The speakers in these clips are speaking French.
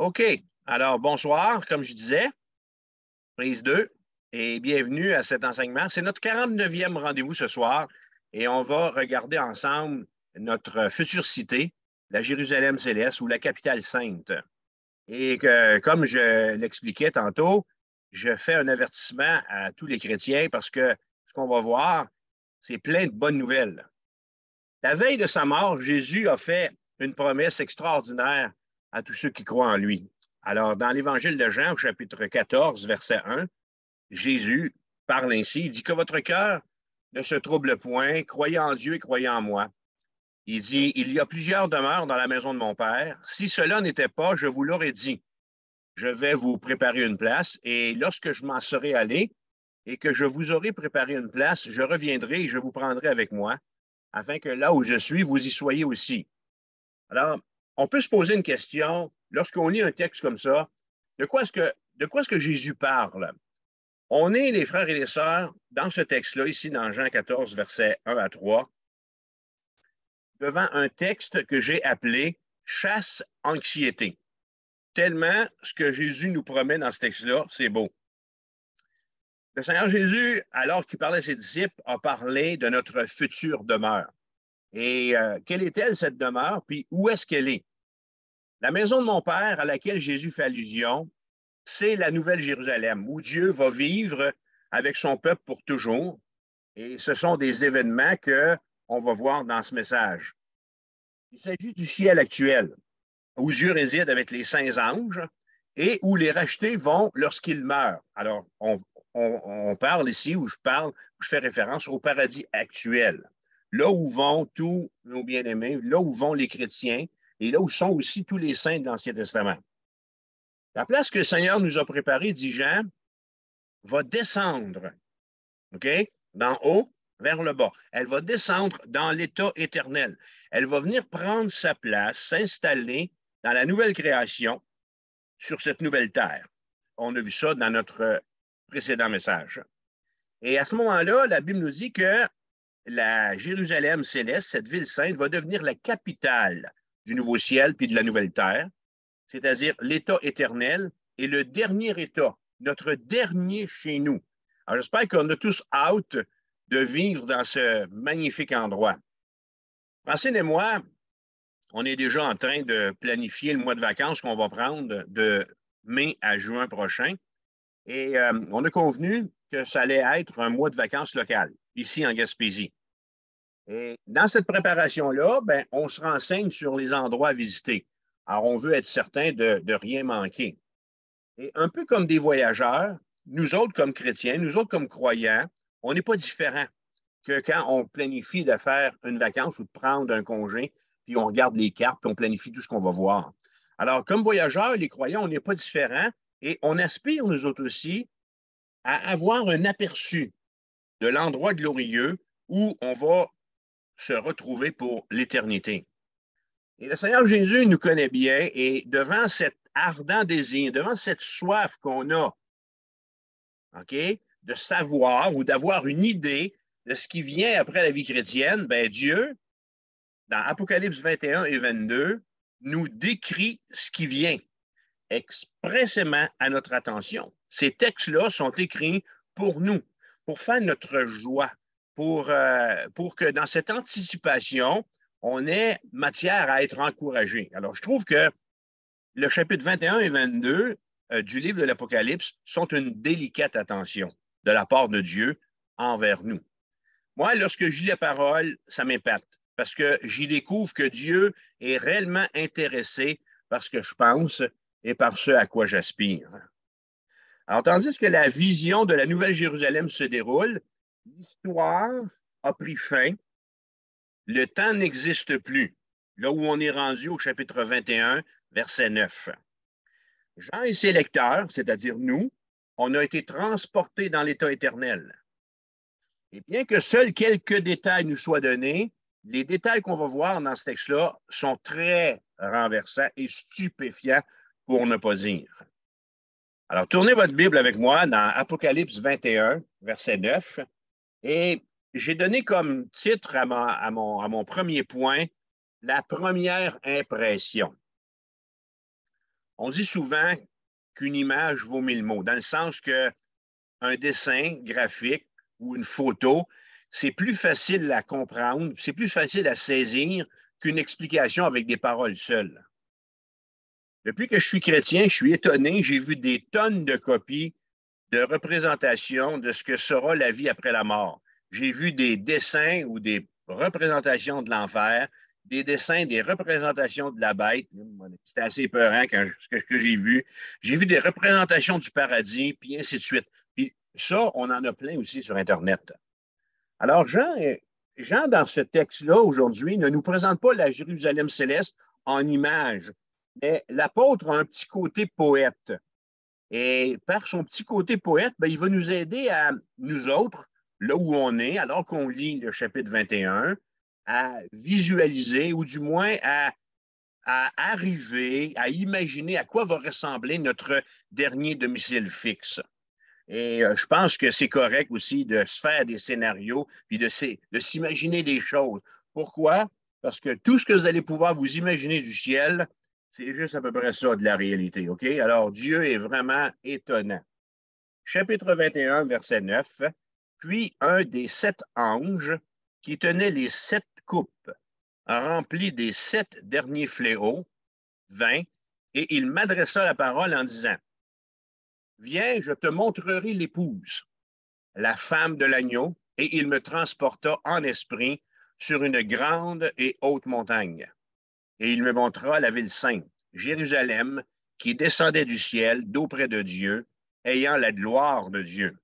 OK. Alors, bonsoir, comme je disais, prise 2, et bienvenue à cet enseignement. C'est notre 49e rendez-vous ce soir et on va regarder ensemble notre future cité, la Jérusalem céleste ou la capitale sainte. Et que, comme je l'expliquais tantôt, je fais un avertissement à tous les chrétiens parce que ce qu'on va voir, c'est plein de bonnes nouvelles. La veille de sa mort, Jésus a fait une promesse extraordinaire à tous ceux qui croient en lui. Alors, dans l'Évangile de Jean, au chapitre 14, verset 1, Jésus parle ainsi, il dit que votre cœur ne se trouble point, croyez en Dieu et croyez en moi. Il dit, il y a plusieurs demeures dans la maison de mon Père. Si cela n'était pas, je vous l'aurais dit. Je vais vous préparer une place et lorsque je m'en serai allé et que je vous aurai préparé une place, je reviendrai et je vous prendrai avec moi afin que là où je suis, vous y soyez aussi. Alors, on peut se poser une question, lorsqu'on lit un texte comme ça, de quoi est-ce que Jésus parle? On est, les frères et les sœurs, dans ce texte-là, ici dans Jean 14, versets 1 à 3, devant un texte que j'ai appelé chasse anxiété. Tellement ce que Jésus nous promet dans ce texte-là, c'est beau. Le Seigneur Jésus, alors qu'il parlait à ses disciples, a parlé de notre future demeure. Et quelle est-elle, cette demeure? Puis où est-ce qu'elle est? La maison de mon Père, à laquelle Jésus fait allusion, c'est la Nouvelle Jérusalem, où Dieu va vivre avec son peuple pour toujours. Et ce sont des événements qu'on va voir dans ce message. Il s'agit du ciel actuel, où Dieu réside avec les saints anges et où les rachetés vont lorsqu'ils meurent. Alors, on parle ici, où je fais référence au paradis actuel, là où vont tous nos bien-aimés, là où vont les chrétiens et là où sont aussi tous les saints de l'Ancien Testament. La place que le Seigneur nous a préparée, dit Jean, va descendre, OK, d'en haut vers le bas. Elle va descendre dans l'état éternel. Elle va venir prendre sa place, s'installer dans la nouvelle création sur cette nouvelle terre. On a vu ça dans notre précédent message. Et à ce moment-là, la Bible nous dit que la Jérusalem céleste, cette ville sainte, va devenir la capitale du nouveau ciel puis de la nouvelle terre, c'est-à-dire l'état éternel et le dernier état, notre dernier chez nous. Alors, j'espère qu'on a tous hâte de vivre dans ce magnifique endroit. Francine et moi, on est déjà en train de planifier le mois de vacances qu'on va prendre de mai à juin prochain. Et on a convenu que ça allait être un mois de vacances locales, ici en Gaspésie. Et dans cette préparation-là, ben, on se renseigne sur les endroits à visiter. Alors, on veut être certain de rien manquer. Et un peu comme des voyageurs, nous autres comme chrétiens, nous autres comme croyants, on n'est pas différents que quand on planifie de faire une vacance ou de prendre un congé, puis on regarde les cartes, puis on planifie tout ce qu'on va voir. Alors, comme voyageurs, les croyants, on n'est pas différents et on aspire, nous autres aussi, à avoir un aperçu de l'endroit glorieux où on va se retrouver pour l'éternité. Et le Seigneur Jésus nous connaît bien et devant cet ardent désir, devant cette soif qu'on a, OK, de savoir ou d'avoir une idée de ce qui vient après la vie chrétienne, ben Dieu, dans Apocalypse 21 et 22, nous décrit ce qui vient expressément à notre attention. Ces textes-là sont écrits pour nous, pour faire notre joie, pour que dans cette anticipation, on ait matière à être encouragé. Alors, je trouve que le chapitre 21 et 22 du livre de l'Apocalypse sont une délicate attention de la part de Dieu envers nous. Moi, lorsque je lis la parole, ça m'impacte parce que j'y découvre que Dieu est réellement intéressé par ce que je pense et par ce à quoi j'aspire. Alors, tandis que la vision de la Nouvelle Jérusalem se déroule, l'histoire a pris fin, le temps n'existe plus, là où on est rendu au chapitre 21, verset 9. Jean et ses lecteurs, c'est-à-dire nous, on a été transportés dans l'état éternel. Et bien que seuls quelques détails nous soient donnés, les détails qu'on va voir dans ce texte-là sont très renversants et stupéfiants pour ne pas dire. Alors, tournez votre Bible avec moi dans Apocalypse 21, verset 9. Et j'ai donné comme titre à mon premier point, la première impression. On dit souvent qu'une image vaut 1000 mots, dans le sens qu'un dessin graphique ou une photo, c'est plus facile à comprendre, c'est plus facile à saisir qu'une explication avec des paroles seules. Depuis que je suis chrétien, je suis étonné, j'ai vu des tonnes de copies de représentations de ce que sera la vie après la mort. J'ai vu des dessins ou des représentations de l'enfer, des dessins, des représentations de la bête. C'était assez peurant ce que j'ai vu. J'ai vu des représentations du paradis, puis ainsi de suite. Puis ça, on en a plein aussi sur Internet. Alors, Jean dans ce texte-là, aujourd'hui, ne nous présente pas la Jérusalem céleste en images, mais l'apôtre a un petit côté poète. Et par son petit côté poète, ben, il va nous aider à, nous autres, là où on est, alors qu'on lit le chapitre 21, à visualiser ou du moins à arriver, à imaginer à quoi va ressembler notre dernier domicile fixe. Et je pense que c'est correct aussi de se faire des scénarios puis de s'imaginer des choses. Pourquoi? Parce que tout ce que vous allez pouvoir vous imaginer du ciel, c'est juste à peu près ça de la réalité, OK? Alors, Dieu est vraiment étonnant. Chapitre 21, verset 9. Puis un des 7 anges qui tenait les 7 coupes, rempli des 7 derniers fléaux, vint, et il m'adressa la parole en disant, viens, je te montrerai l'épouse, la femme de l'agneau, et il me transporta en esprit sur une grande et haute montagne. Et il me montra la ville sainte, Jérusalem, qui descendait du ciel d'auprès de Dieu, ayant la gloire de Dieu.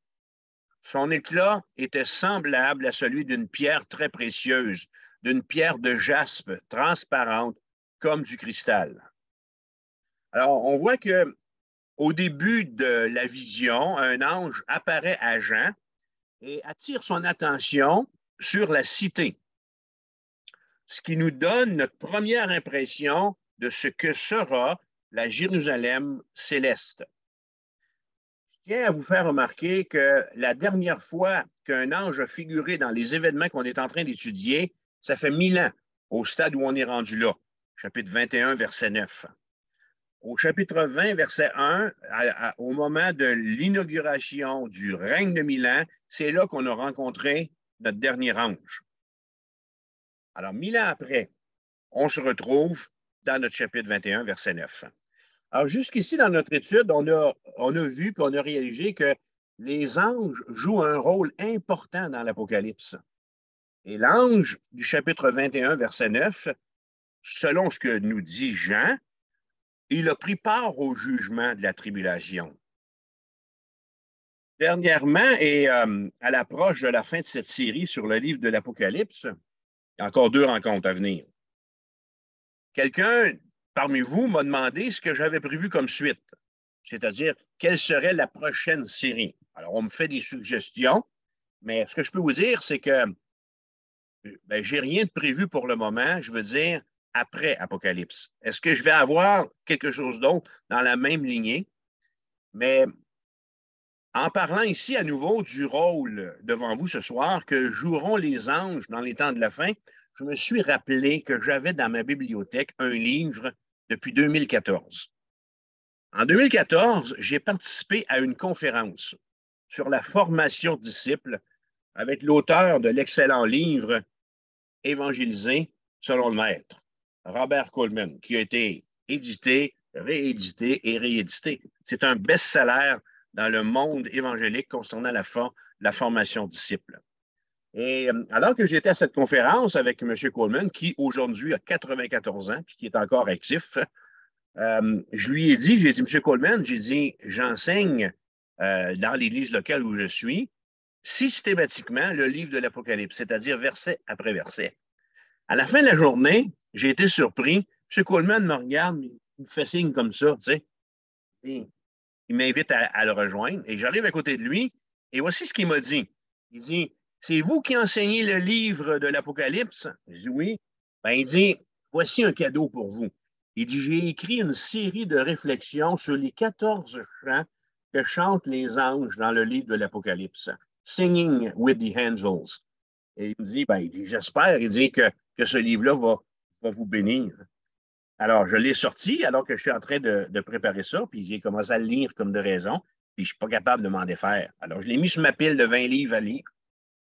Son éclat était semblable à celui d'une pierre très précieuse, d'une pierre de jaspe transparente comme du cristal. Alors, on voit que au début de la vision, un ange apparaît à Jean et attire son attention sur la cité, ce qui nous donne notre première impression de ce que sera la Jérusalem céleste. Je tiens à vous faire remarquer que la dernière fois qu'un ange a figuré dans les événements qu'on est en train d'étudier, ça fait 1000 ans, au stade où on est rendu là, chapitre 21, verset 9. Au chapitre 20, verset 1, au moment de l'inauguration du règne de 1000 ans, c'est là qu'on a rencontré notre dernier ange. Alors, 1000 ans après, on se retrouve dans notre chapitre 21, verset 9. Alors, jusqu'ici, dans notre étude, on a vu puis on a réalisé que les anges jouent un rôle important dans l'Apocalypse. Et l'ange du chapitre 21, verset 9, selon ce que nous dit Jean, il a pris part au jugement de la tribulation. Dernièrement, et à l'approche de la fin de cette série sur le livre de l'Apocalypse, il y a encore 2 rencontres à venir. Quelqu'un parmi vous m'a demandé ce que j'avais prévu comme suite, c'est-à-dire quelle serait la prochaine série. Alors, on me fait des suggestions, mais ce que je peux vous dire, c'est que ben, j'ai rien de prévu pour le moment, je veux dire, après Apocalypse. Est-ce que je vais avoir quelque chose d'autre dans la même lignée? Mais en parlant ici à nouveau du rôle devant vous ce soir que joueront les anges dans les temps de la fin, je me suis rappelé que j'avais dans ma bibliothèque un livre depuis 2014. En 2014, j'ai participé à une conférence sur la formation de disciples avec l'auteur de l'excellent livre Évangéliser selon le Maître, Robert Coleman, qui a été édité, réédité et réédité. C'est un best-seller dans le monde évangélique concernant la formation de disciples. Et alors que j'étais à cette conférence avec M. Coleman, qui aujourd'hui a 94 ans, puis qui est encore actif, je lui ai dit, j'ai dit, M. Coleman, j'ai dit, j'enseigne dans l'église locale où je suis, systématiquement le livre de l'Apocalypse, c'est-à-dire verset après verset. À la fin de la journée, j'ai été surpris. M. Coleman me regarde, il me fait signe comme ça, tu sais. Et il m'invite à le rejoindre et j'arrive à côté de lui et voici ce qu'il m'a dit. Il dit, c'est vous qui enseignez le livre de l'Apocalypse? Je dis oui. Ben, il dit, voici un cadeau pour vous. Il dit, j'ai écrit une série de réflexions sur les 14 chants que chantent les anges dans le livre de l'Apocalypse. Singing with the Angels. Et il me dit, ben, il dit j'espère, il dit que ce livre-là va vous bénir. Alors, je l'ai sorti alors que je suis en train de préparer ça, puis j'ai commencé à le lire comme de raison, puis je ne suis pas capable de m'en défaire. Alors, je l'ai mis sur ma pile de 20 livres à lire.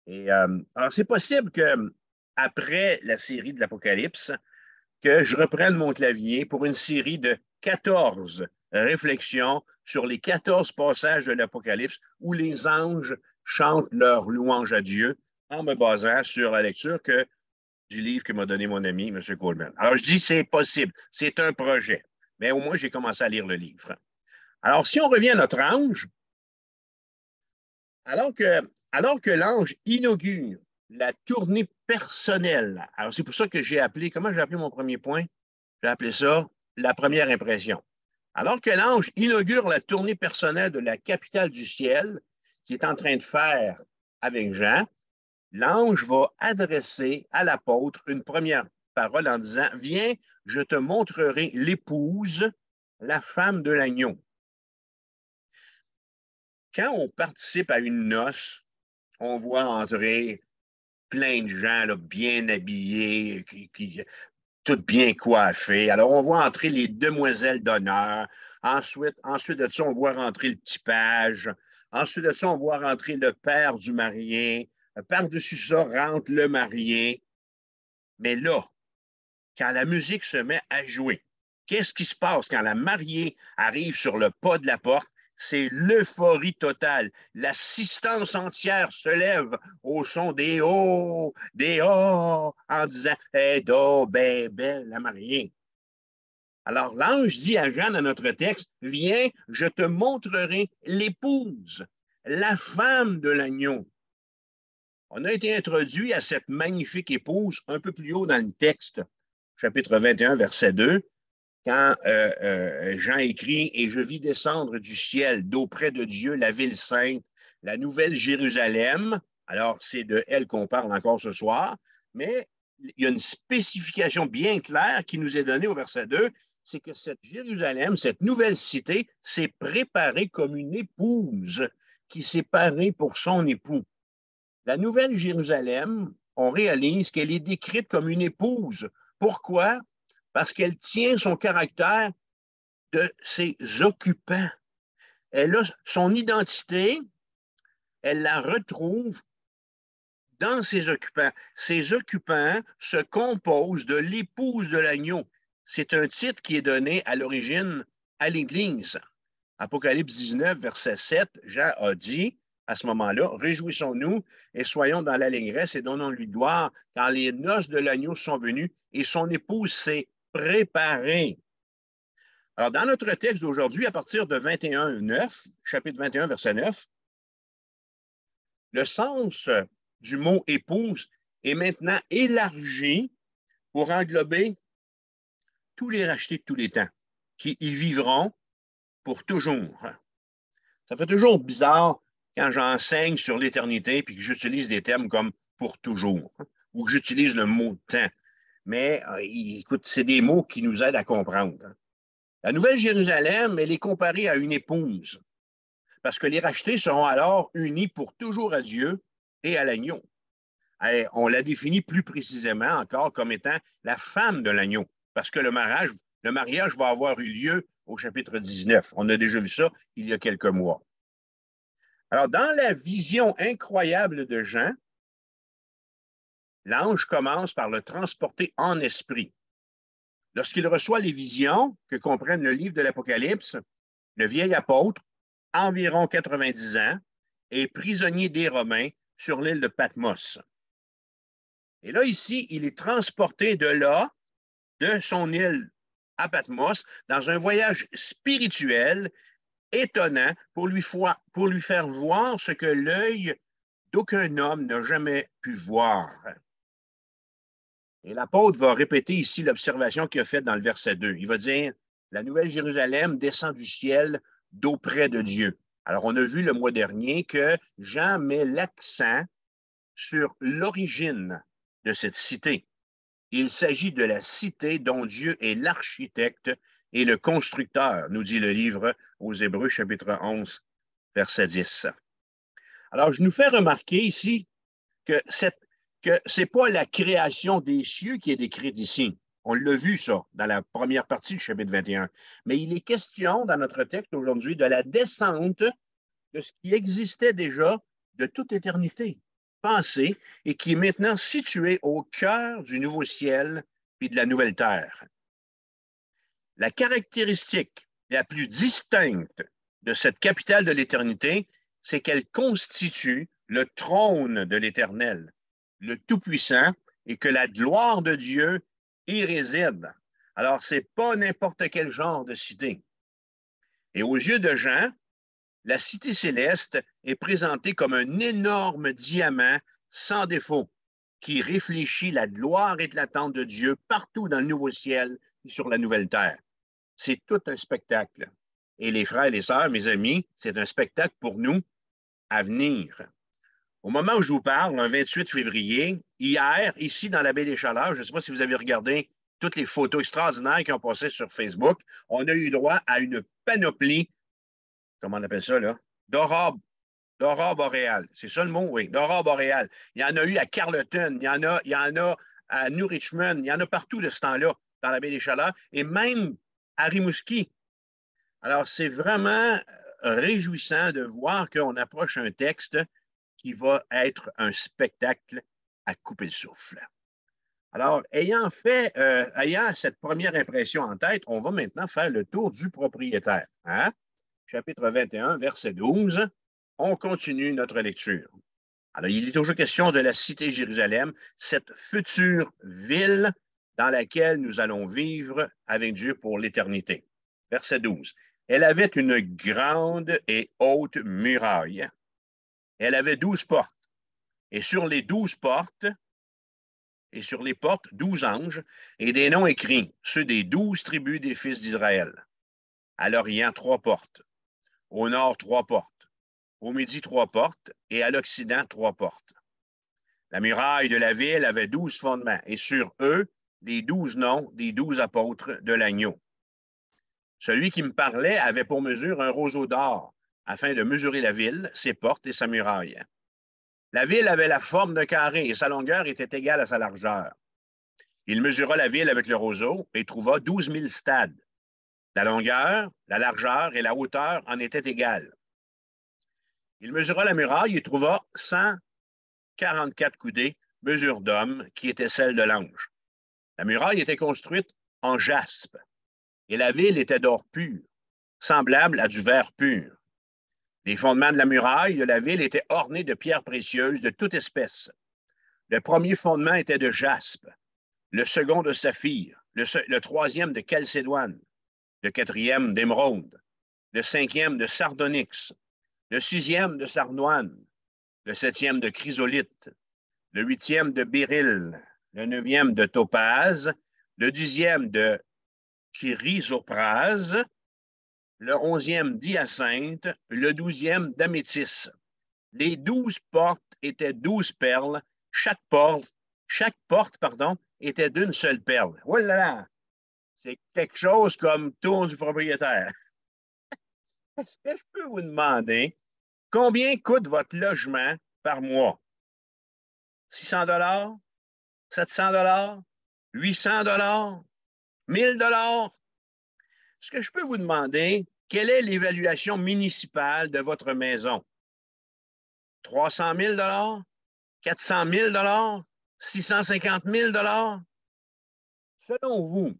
Et, alors, c'est possible que après la série de l'Apocalypse, que je reprenne mon clavier pour une série de 14 réflexions sur les 14 passages de l'Apocalypse où les anges chantent leur louange à Dieu en me basant sur la lecture du livre que m'a donné mon ami, M. Coleman. Alors, je dis c'est possible, c'est un projet, mais au moins, j'ai commencé à lire le livre. Alors, si on revient à notre ange, alors que, alors que l'ange inaugure la tournée personnelle, alors c'est pour ça que j'ai appelé, comment j'ai appelé mon premier point? J'ai appelé ça la première impression. Alors que l'ange inaugure la tournée personnelle de la capitale du ciel, qui est en train de faire avec Jean, l'ange va adresser à l'apôtre une première parole en disant, viens, je te montrerai l'épouse, la femme de l'agneau. Quand on participe à une noce, on voit entrer plein de gens là, bien habillés, toutes bien coiffées. Alors, on voit entrer les demoiselles d'honneur. Ensuite de ça, on voit rentrer le petit page. Ensuite de ça, on voit rentrer le père du marié. Par-dessus ça, rentre le marié. Mais là, quand la musique se met à jouer, qu'est-ce qui se passe quand la mariée arrive sur le pas de la porte? C'est l'euphorie totale. L'assistance entière se lève au son des oh, en disant hey, do, ben, belle, la mariée. Alors, l'ange dit à Jean dans notre texte, viens, je te montrerai l'épouse, la femme de l'agneau. On a été introduit à cette magnifique épouse un peu plus haut dans le texte, chapitre 21, verset 2, quand Jean écrit « Et je vis descendre du ciel d'auprès de Dieu la ville sainte, la nouvelle Jérusalem ». Alors, c'est de elle qu'on parle encore ce soir, mais il y a une spécification bien claire qui nous est donnée au verset 2, c'est que cette Jérusalem, cette nouvelle cité, s'est préparée comme une épouse qui s'est parée pour son époux. La nouvelle Jérusalem, on réalise qu'elle est décrite comme une épouse. Pourquoi? Parce qu'elle tient son caractère de ses occupants. Elle a son identité, elle la retrouve dans ses occupants. Ses occupants se composent de l'épouse de l'agneau. C'est un titre qui est donné à l'origine à l'Église. Apocalypse 19, verset 7, Jean a dit à ce moment-là, réjouissons-nous et soyons dans l'allégresse et donnons-lui gloire, car les noces de l'agneau sont venues et son épouse s'est préparée. Alors, dans notre texte d'aujourd'hui, à partir de 21, 9, chapitre 21, verset 9, le sens du mot épouse est maintenant élargi pour englober tous les rachetés de tous les temps qui y vivront pour toujours. Ça fait toujours bizarre quand j'enseigne sur l'éternité puis que j'utilise des termes comme pour toujours ou que j'utilise le mot temps. Mais écoute, c'est des mots qui nous aident à comprendre. La Nouvelle Jérusalem, elle est comparée à une épouse parce que les rachetés seront alors unis pour toujours à Dieu et à l'agneau. Et on la définit plus précisément encore comme étant la femme de l'agneau parce que le mariage va avoir eu lieu au chapitre 19. On a déjà vu ça il y a quelques mois. Alors, dans la vision incroyable de Jean, l'ange commence par le transporter en esprit. Lorsqu'il reçoit les visions que comprennent le livre de l'Apocalypse, le vieil apôtre, environ 90 ans, est prisonnier des Romains sur l'île de Patmos. Et là, ici, il est transporté de là, de son île à Patmos, dans un voyage spirituel étonnant pour lui faire voir ce que l'œil d'aucun homme n'a jamais pu voir. Et l'apôtre va répéter ici l'observation qu'il a faite dans le verset 2. Il va dire, la Nouvelle Jérusalem descend du ciel d'auprès de Dieu. Alors, on a vu le mois dernier que Jean met l'accent sur l'origine de cette cité. Il s'agit de la cité dont Dieu est l'architecte et le constructeur, nous dit le livre aux Hébreux, chapitre 11, verset 10. Alors, je nous fais remarquer ici que ce n'est pas la création des cieux qui est décrite ici. On l'a vu, ça, dans la première partie du chapitre 21. Mais il est question dans notre texte aujourd'hui de la descente de ce qui existait déjà de toute éternité, pensé, et qui est maintenant situé au cœur du nouveau ciel et de la nouvelle terre. La caractéristique la plus distincte de cette capitale de l'éternité, c'est qu'elle constitue le trône de l'Éternel, le Tout-Puissant, et que la gloire de Dieu y réside. Alors, ce n'est pas n'importe quel genre de cité. Et aux yeux de Jean, la cité céleste est présentée comme un énorme diamant sans défaut qui réfléchit la gloire éclatante de Dieu partout dans le nouveau ciel et sur la nouvelle terre. C'est tout un spectacle. Et les frères et les sœurs, mes amis, c'est un spectacle pour nous à venir. Au moment où je vous parle, le 28 février, hier, ici dans la baie des Chaleurs, je ne sais pas si vous avez regardé toutes les photos extraordinaires qui ont passé sur Facebook, on a eu droit à une panoplie, comment on appelle ça, là? D'aurore boréale. C'est ça le mot, oui, d'aurore boréale. Il y en a eu à Carleton, il y en a à New Richmond, il y en a partout de ce temps-là, dans la baie des Chaleurs, et même à Rimouski. Alors, c'est vraiment réjouissant de voir qu'on approche un texte qui va être un spectacle à couper le souffle. Alors, ayant cette première impression en tête, on va maintenant faire le tour du propriétaire. Hein? Chapitre 21, verset 12. On continue notre lecture. Alors, il est toujours question de la cité Jérusalem, cette future ville dans laquelle nous allons vivre avec Dieu pour l'éternité. Verset 12. Elle avait une grande et haute muraille. Elle avait 12 portes. Et sur les 12 portes, et sur les portes, 12 anges, et des noms écrits, ceux des 12 tribus des fils d'Israël. À l'Orient, 3 portes. Au nord, 3 portes. Au midi, 3 portes. Et à l'Occident, 3 portes. La muraille de la ville avait 12 fondements, et sur eux, les 12 noms des 12 apôtres de l'agneau. Celui qui me parlait avait pour mesure un roseau d'or, afin de mesurer la ville, ses portes et sa muraille. La ville avait la forme d'un carré et sa longueur était égale à sa largeur. Il mesura la ville avec le roseau et trouva 12 000 stades. La longueur, la largeur et la hauteur en étaient égales. Il mesura la muraille et trouva 144 coudées, mesure d'homme, qui était celle de l'ange. La muraille était construite en jaspe et la ville était d'or pur, semblable à du verre pur. Les fondements de la muraille de la ville étaient ornés de pierres précieuses de toute espèce. Le premier fondement était de jaspe, le second de saphir, le troisième de chalcédoine, le quatrième d'émeraude, le cinquième de sardonyx, le sixième de sardoine, le septième de chrysolite, le huitième de béryl, le neuvième de topaze, le dixième de chrysoprase, le 11e d'hyacinthe, le 12e d'améthyste. Les 12 portes étaient 12 perles, chaque porte était d'une seule perle. Voilà! C'est quelque chose comme tour du propriétaire. Est-ce que je peux vous demander combien coûte votre logement par mois? 600 $, 700 $, 800 $, 1000 $? Est-ce que je peux vous demander quelle est l'évaluation municipale de votre maison? 300 000 $, 400 000 $, 650 000 $? Selon vous,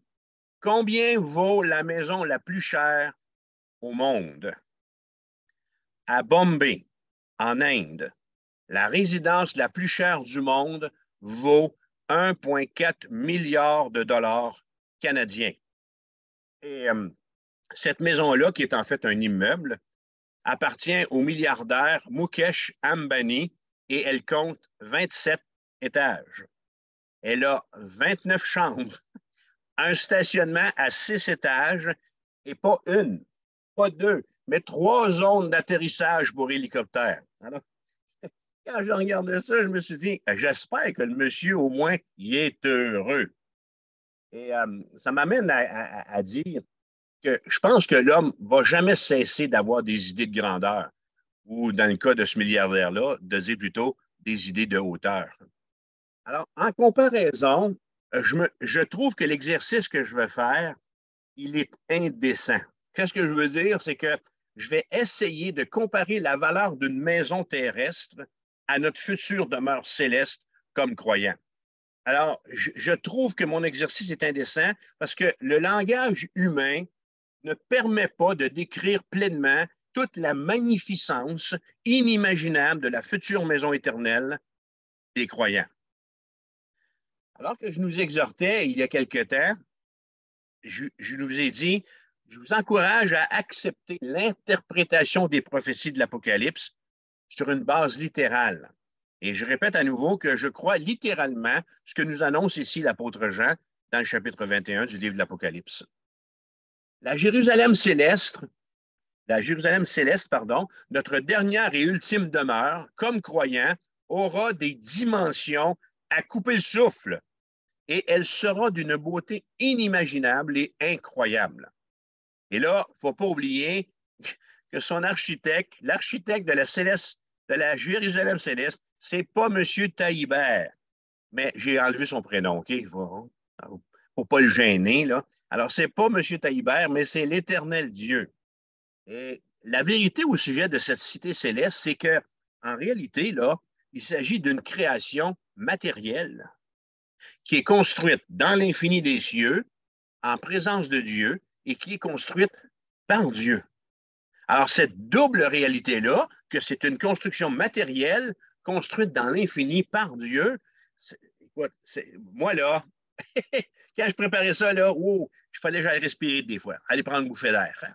combien vaut la maison la plus chère au monde? À Bombay, en Inde, la résidence la plus chère du monde vaut 1,4 milliard de dollars canadiens. Et cette maison-là, qui est en fait un immeuble, appartient au milliardaire Mukesh Ambani et elle compte 27 étages. Elle a 29 chambres, un stationnement à 6 étages et pas une, pas deux, mais 3 zones d'atterrissage pour hélicoptère. Alors, quand je regardais ça, je me suis dit, j'espère que le monsieur, au moins, y est heureux. Et ça m'amène à dire que je pense que l'homme ne va jamais cesser d'avoir des idées de grandeur, ou dans le cas de ce milliardaire-là, de dire plutôt des idées de hauteur. Alors, en comparaison, je trouve que l'exercice que je vais faire, il est indécent. Qu'est-ce que je veux dire? C'est que je vais essayer de comparer la valeur d'une maison terrestre à notre future demeure céleste comme croyant. Alors, je trouve que mon exercice est indécent parce que le langage humain ne permet pas de décrire pleinement toute la magnificence inimaginable de la future maison éternelle des croyants. Alors que je nous exhortais il y a quelque temps, je nous ai dit, je vous encourage à accepter l'interprétation des prophéties de l'Apocalypse sur une base littérale. Et je répète à nouveau que je crois littéralement ce que nous annonce ici l'apôtre Jean dans le chapitre 21 du livre de l'Apocalypse. La Jérusalem céleste, notre dernière et ultime demeure, comme croyant, aura des dimensions à couper le souffle et elle sera d'une beauté inimaginable et incroyable. Et là, il ne faut pas oublier que son architecte, l'architecte de la Jérusalem céleste, c'est pas M. Taillibert, mais j'ai enlevé son prénom, OK? Pour ne pas le gêner, là. Alors, c'est pas M. Taillibert, mais c'est l'Éternel Dieu. Et la vérité au sujet de cette cité céleste, c'est que, en réalité, là, il s'agit d'une création matérielle qui est construite dans l'infini des cieux, en présence de Dieu, et qui est construite par Dieu. Alors, cette double réalité-là, que c'est une construction matérielle construite dans l'infini par Dieu, moi, là, quand je préparais ça, là, oh, il fallait que j'aille respirer des fois, aller prendre une bouffée d'air. Hein.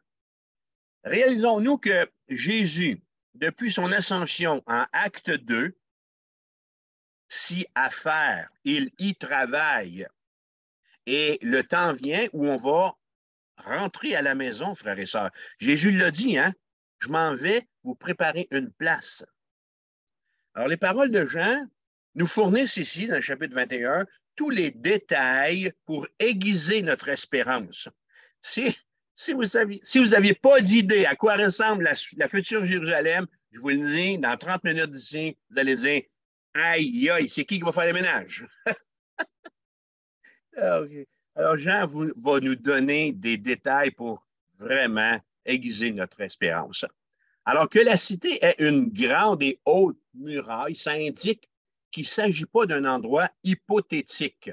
Réalisons-nous que Jésus, depuis son ascension en Acte 2, s'y affaire, il y travaille. Et le temps vient où on va rentrer à la maison, frères et sœurs. Jésus l'a dit, hein? Je m'en vais vous préparer une place. Alors, les paroles de Jean nous fournissent ici, dans le chapitre 21, tous les détails pour aiguiser notre espérance. Si vous n'aviez pas d'idée à quoi ressemble la future Jérusalem, je vous le dis, dans 30 minutes d'ici, vous allez dire, aïe, aïe, c'est qui va faire les ménages? Okay. Alors, Jean va nous donner des détails pour vraiment aiguiser notre espérance. Alors que la cité est une grande et haute muraille, ça indique qu'il ne s'agit pas d'un endroit hypothétique.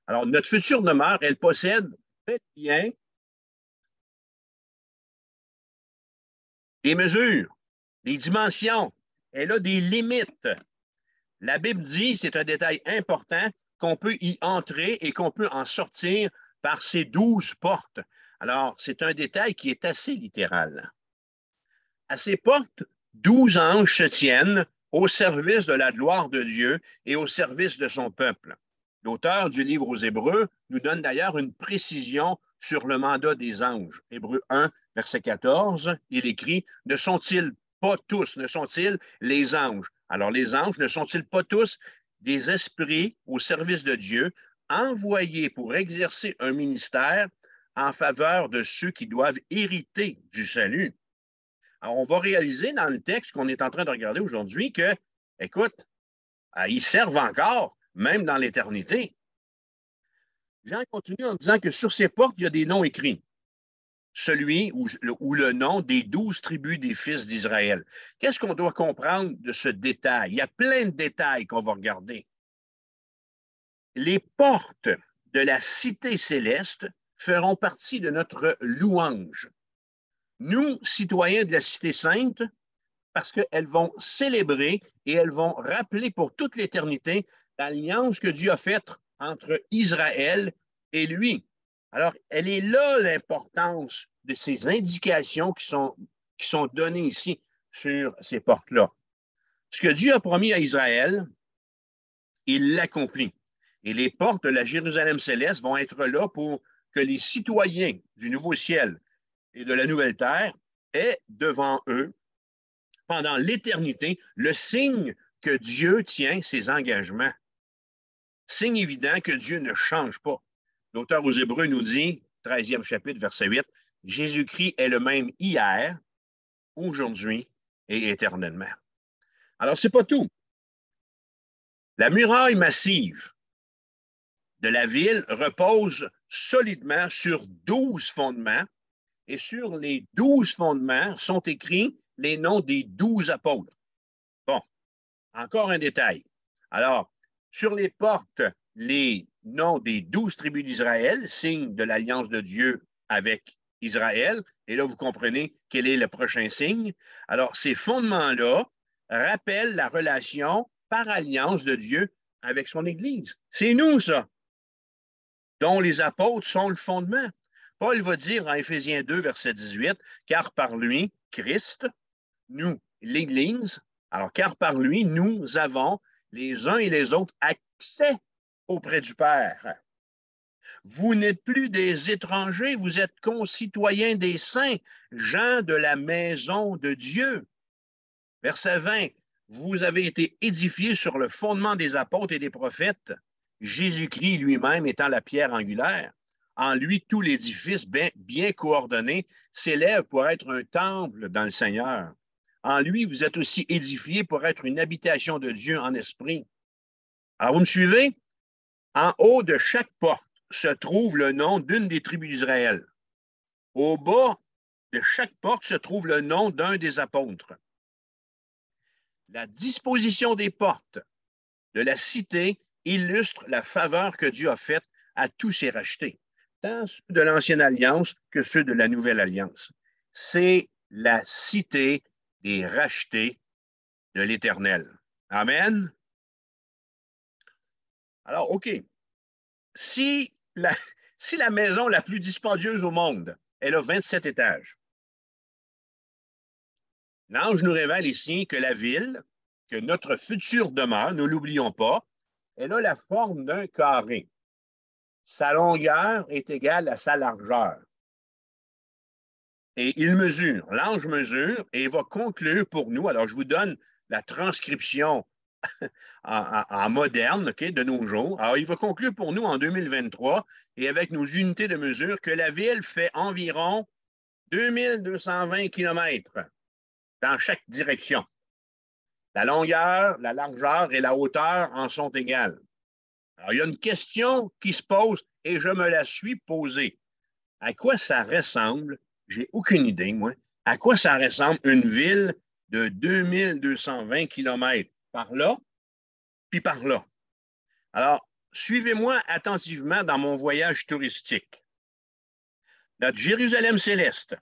Alors, notre future demeure, elle possède très bien des mesures, des dimensions. Elle a des limites. La Bible dit, c'est un détail important, qu'on peut y entrer et qu'on peut en sortir par ces 12 portes. Alors, c'est un détail qui est assez littéral. À ces portes, 12 anges se tiennent au service de la gloire de Dieu et au service de son peuple. L'auteur du livre aux Hébreux nous donne d'ailleurs une précision sur le mandat des anges. Hébreux 1, verset 14, il écrit « Ne sont-ils pas tous, ne sont-ils les anges? » Alors, les anges ne sont-ils pas tous des esprits au service de Dieu, envoyés pour exercer un ministère en faveur de ceux qui doivent hériter du salut? Alors, on va réaliser dans le texte qu'on est en train de regarder aujourd'hui que, écoute, ils servent encore, même dans l'éternité. Jean continue en disant que sur ces portes, il y a des noms écrits. Celui ou le nom des 12 tribus des fils d'Israël. Qu'est-ce qu'on doit comprendre de ce détail? Il y a plein de détails qu'on va regarder. Les portes de la cité céleste feront partie de notre louange. Nous, citoyens de la cité sainte, parce qu'elles vont célébrer et elles vont rappeler pour toute l'éternité l'alliance que Dieu a faite entre Israël et lui. Alors, elle est là l'importance de ces indications qui sont données ici sur ces portes-là. Ce que Dieu a promis à Israël, il l'accomplit. Et les portes de la Jérusalem céleste vont être là pour que les citoyens du nouveau ciel et de la nouvelle terre aient devant eux, pendant l'éternité, le signe que Dieu tient ses engagements. Signe évident que Dieu ne change pas. L'auteur aux Hébreux nous dit, 13e chapitre, verset 8, Jésus-Christ est le même hier, aujourd'hui et éternellement. Alors, ce n'est pas tout. La muraille massive de la ville repose solidement sur 12 fondements et sur les 12 fondements sont écrits les noms des 12 apôtres. Bon, encore un détail. Alors, sur les portes, les noms des 12 tribus d'Israël, signe de l'alliance de Dieu avec Israël. Et là, vous comprenez quel est le prochain signe. Alors, ces fondements-là rappellent la relation par alliance de Dieu avec son Église. C'est nous, ça, dont les apôtres sont le fondement. Paul va dire en Éphésiens 2, verset 18, « Car par lui, Christ, nous, l'Église, alors car par lui, nous avons les uns et les autres accès auprès du Père. Vous n'êtes plus des étrangers, vous êtes concitoyens des saints, gens de la maison de Dieu. » Verset 20, « Vous avez été édifiés sur le fondement des apôtres et des prophètes, Jésus-Christ lui-même étant la pierre angulaire. En lui, tout l'édifice bien coordonné s'élève pour être un temple dans le Seigneur. En lui, vous êtes aussi édifiés pour être une habitation de Dieu en esprit. » Alors, vous me suivez? En haut de chaque porte se trouve le nom d'une des tribus d'Israël. Au bas de chaque porte se trouve le nom d'un des apôtres. La disposition des portes de la cité illustre la faveur que Dieu a faite à tous ses rachetés, tant ceux de l'Ancienne Alliance que ceux de la Nouvelle Alliance. C'est la cité des rachetés de l'Éternel. Amen. Alors, OK. Si la maison la plus dispendieuse au monde, elle a 27 étages, l'ange nous révèle ici que la ville, que notre future demeure, ne l'oublions pas, elle a la forme d'un carré. Sa longueur est égale à sa largeur. Et il mesure, l'ange mesure et va conclure pour nous. Alors, je vous donne la transcription en moderne, okay, de nos jours. Alors, il va conclure pour nous en 2023 et avec nos unités de mesure que la ville fait environ 2220 km dans chaque direction. La longueur, la largeur et la hauteur en sont égales. Alors, il y a une question qui se pose et je me la suis posée. À quoi ça ressemble? J'ai aucune idée, moi. À quoi ça ressemble une ville de 2220 km par là, puis par là? Alors, suivez-moi attentivement dans mon voyage touristique. Notre Jérusalem céleste,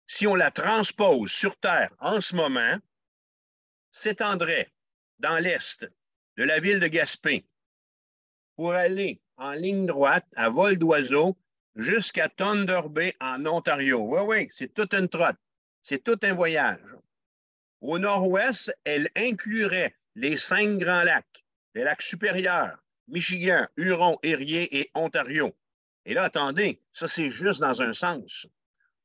si on la transpose sur Terre en ce moment, s'étendrait dans l'est de la ville de Gaspé pour aller en ligne droite à vol d'oiseau jusqu'à Thunder Bay en Ontario. Oui, oui, c'est toute une trotte. C'est tout un voyage. Au nord-ouest, elle inclurait les 5 grands lacs, les lacs supérieurs, Michigan, Huron, Erie et Ontario. Et là, attendez, ça c'est juste dans un sens.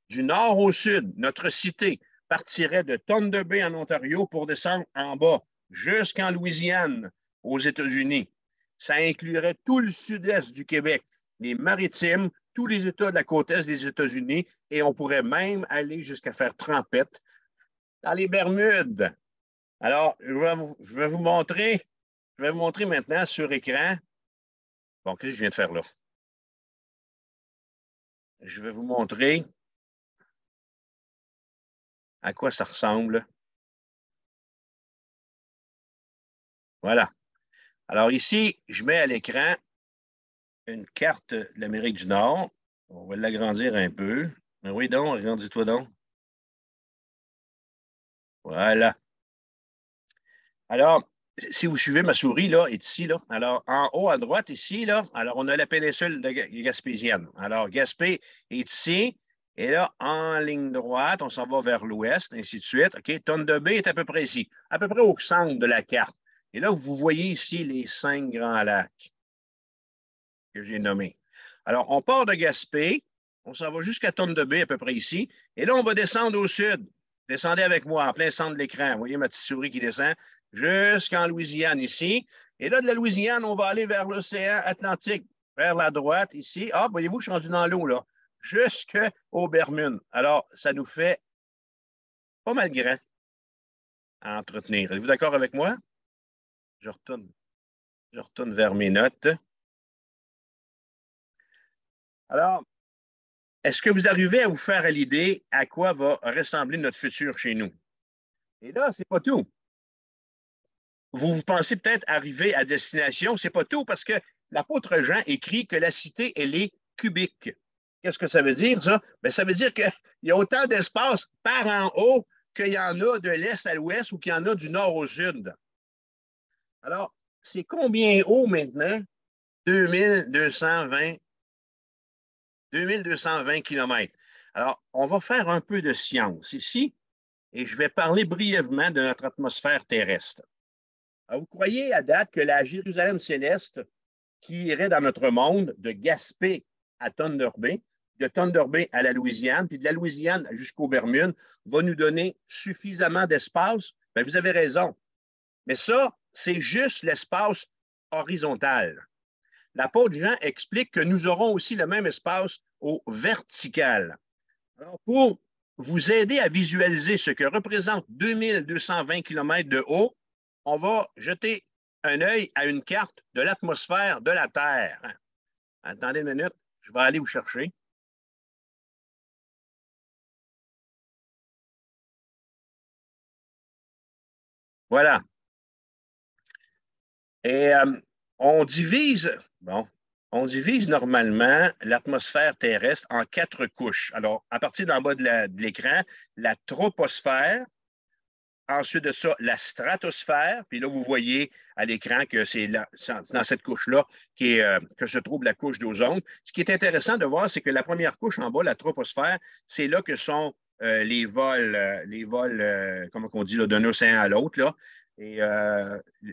Du nord au sud, notre cité partirait de Thunder Bay en Ontario pour descendre en bas jusqu'en Louisiane, aux États-Unis. Ça inclurait tout le sud-est du Québec, les Maritimes, tous les États de la côte est des États-Unis, et on pourrait même aller jusqu'à faire trempette dans les Bermudes. Alors, je vais vous montrer maintenant sur écran. Bon, qu'est-ce que je viens de faire là? Je vais vous montrer à quoi ça ressemble. Voilà. Alors ici, je mets à l'écran une carte de l'Amérique du Nord. On va l'agrandir un peu. Mais oui, donc, agrandis-toi donc. Voilà. Alors, si vous suivez ma souris, là, est ici, là. Alors, en haut à droite, ici, là, alors on a la péninsule gaspésienne. Alors, Gaspé est ici. Et là, en ligne droite, on s'en va vers l'ouest, ainsi de suite. OK, Thunder Bay est à peu près ici, à peu près au centre de la carte. Et là, vous voyez ici les 5 grands lacs que j'ai nommés. Alors, on part de Gaspé, on s'en va jusqu'à Thunder Bay, à peu près ici. Et là, on va descendre au sud. Descendez avec moi, en plein centre de l'écran. Vous voyez ma petite souris qui descend jusqu'en Louisiane, ici. Et là, de la Louisiane, on va aller vers l'océan Atlantique, vers la droite, ici. Ah, voyez-vous, je suis rendu dans l'eau, là, jusqu'aux Bermudes. Alors, ça nous fait pas mal grand à entretenir. Êtes-vous d'accord avec moi? Je retourne vers mes notes. Alors, est-ce que vous arrivez à vous faire à l'idée à quoi va ressembler notre futur chez nous? Et là, ce n'est pas tout. Vous pensez peut-être arriver à destination, ce n'est pas tout parce que l'apôtre Jean écrit que la cité, elle est cubique. Qu'est-ce que ça veut dire, ça? Bien, ça veut dire qu'il y a autant d'espace par en haut qu'il y en a de l'est à l'ouest ou qu'il y en a du nord au sud. Alors, c'est combien haut maintenant? 2220, 2220 km. Alors, on va faire un peu de science ici et je vais parler brièvement de notre atmosphère terrestre. Alors, vous croyez à date que la Jérusalem céleste qui irait dans notre monde de Gaspé à Thunder Bay, de Thunder Bay à la Louisiane, puis de la Louisiane jusqu'aux Bermudes, va nous donner suffisamment d'espace? Bien, vous avez raison. Mais ça, c'est juste l'espace horizontal. L'apôtre Jean explique que nous aurons aussi le même espace au vertical. Alors, pour vous aider à visualiser ce que représente 2220 km de haut, on va jeter un œil à une carte de l'atmosphère de la Terre. Attendez une minute, je vais aller vous chercher. Voilà. Et on divise, bon, on divise normalement l'atmosphère terrestre en 4 couches. Alors, à partir d'en bas de l'écran, la troposphère, ensuite de ça, la stratosphère. Puis là, vous voyez à l'écran que c'est dans cette couche-là que se trouve la couche d'ozone. Ce qui est intéressant de voir, c'est que la première couche en bas, la troposphère, c'est là que sont les vols, comment on dit, là, d'un océan à l'autre. Là. Et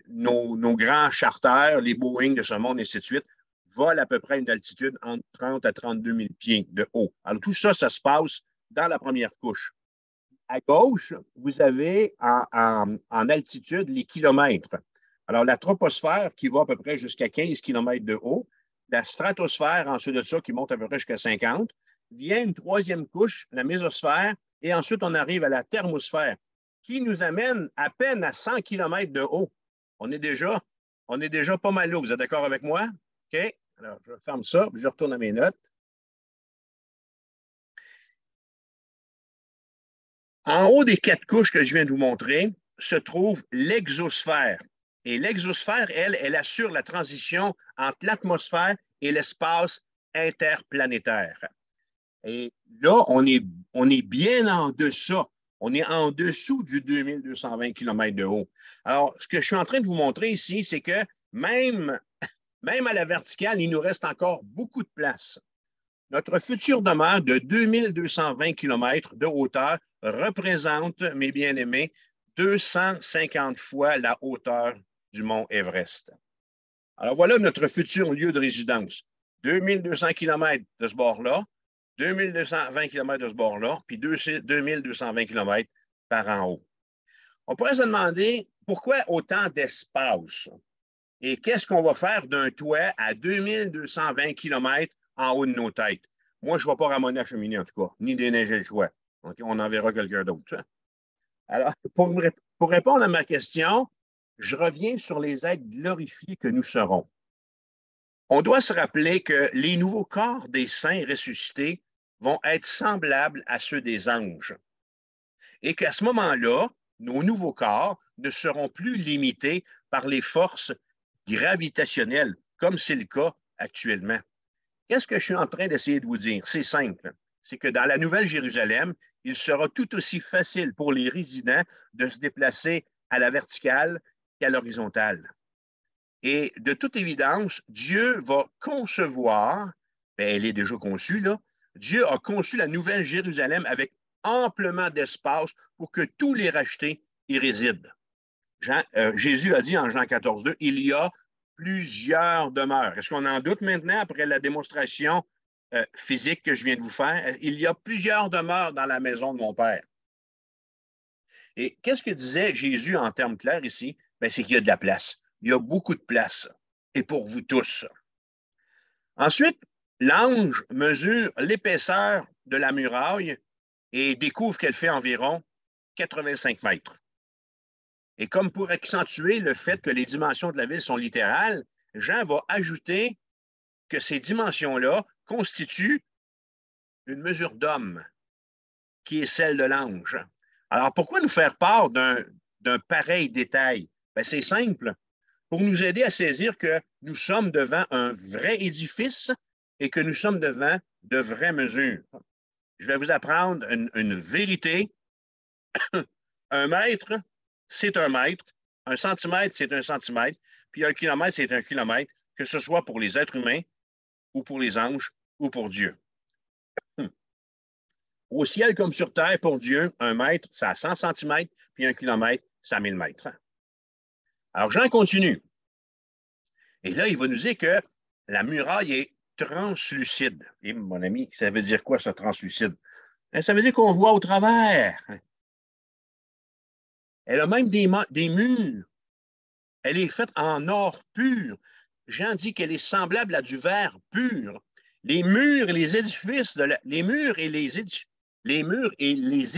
nos grands charters, les Boeing de ce monde, et ainsi de suite, volent à peu près à une altitude entre 30 à 32 000 pieds de haut. Alors, tout ça, ça se passe dans la première couche. À gauche, vous avez en altitude les kilomètres. Alors, la troposphère qui va à peu près jusqu'à 15 km de haut, la stratosphère, ensuite de ça, qui monte à peu près jusqu'à 50, vient une troisième couche, la mésosphère, et ensuite on arrive à la thermosphère, qui nous amène à peine à 100 km de haut. On est déjà pas mal haut. Vous êtes d'accord avec moi? OK. Alors, je ferme ça, puis je retourne à mes notes. En haut des 4 couches que je viens de vous montrer se trouve l'exosphère. Et l'exosphère, elle assure la transition entre l'atmosphère et l'espace interplanétaire. Et là, on est bien en deçà. On est en dessous du 2220 km de haut. Alors, ce que je suis en train de vous montrer ici, c'est que même à la verticale, il nous reste encore beaucoup de place. Notre future demeure de 2220 km de hauteur représente, mes bien-aimés, 250 fois la hauteur du mont Everest. Alors voilà notre futur lieu de résidence. 2200 km de ce bord-là, 2220 km de ce bord-là, puis 2220 km par en haut. On pourrait se demander pourquoi autant d'espace et qu'est-ce qu'on va faire d'un toit à 2220 km en haut de nos têtes? Moi, je ne vais pas ramener à cheminée, en tout cas, ni déneiger le choix. Okay? On enverra quelqu'un d'autre. Hein? Alors, pour répondre à ma question, je reviens sur les êtres glorifiés que nous serons. On doit se rappeler que les nouveaux corps des saints ressuscités vont être semblables à ceux des anges. Et qu'à ce moment-là, nos nouveaux corps ne seront plus limités par les forces gravitationnelles, comme c'est le cas actuellement. Qu'est-ce que je suis en train d'essayer de vous dire? C'est simple. C'est que dans la Nouvelle Jérusalem, il sera tout aussi facile pour les résidents de se déplacer à la verticale qu'à l'horizontale. Et de toute évidence, Dieu va concevoir, bien, elle est déjà conçue, là, Dieu a conçu la Nouvelle Jérusalem avec amplement d'espace pour que tous les rachetés y résident. Jésus a dit en Jean 14,2, il y a plusieurs demeures. Est-ce qu'on en doute maintenant après la démonstration physique que je viens de vous faire? Il y a plusieurs demeures dans la maison de mon Père. Et qu'est-ce que disait Jésus en termes clairs ici? Bien, c'est qu'il y a de la place. Il y a beaucoup de place. Et pour vous tous. Ensuite, l'ange mesure l'épaisseur de la muraille et découvre qu'elle fait environ 85 mètres. Et comme pour accentuer le fait que les dimensions de la ville sont littérales, Jean va ajouter que ces dimensions-là constitue une mesure d'homme qui est celle de l'ange. Alors, pourquoi nous faire part d'un pareil détail? Ben, c'est simple, pour nous aider à saisir que nous sommes devant un vrai édifice et que nous sommes devant de vraies mesures. Je vais vous apprendre une vérité. Un mètre, c'est un mètre. Un centimètre, c'est un centimètre. Puis un kilomètre, c'est un kilomètre, que ce soit pour les êtres humains ou pour les anges ou pour Dieu. Au ciel comme sur terre, pour Dieu, un mètre, c'est à 100 centimètres, puis un kilomètre, c'est à 1000 mètres. Alors, Jean continue. Et là, il va nous dire que la muraille est translucide. Et mon ami, ça veut dire quoi, ça, translucide? Ça veut dire qu'on voit au travers. Elle a même des murs. Elle est faite en or pur. Jean dit qu'elle est semblable à du verre pur. Les murs et les édifices les murs et les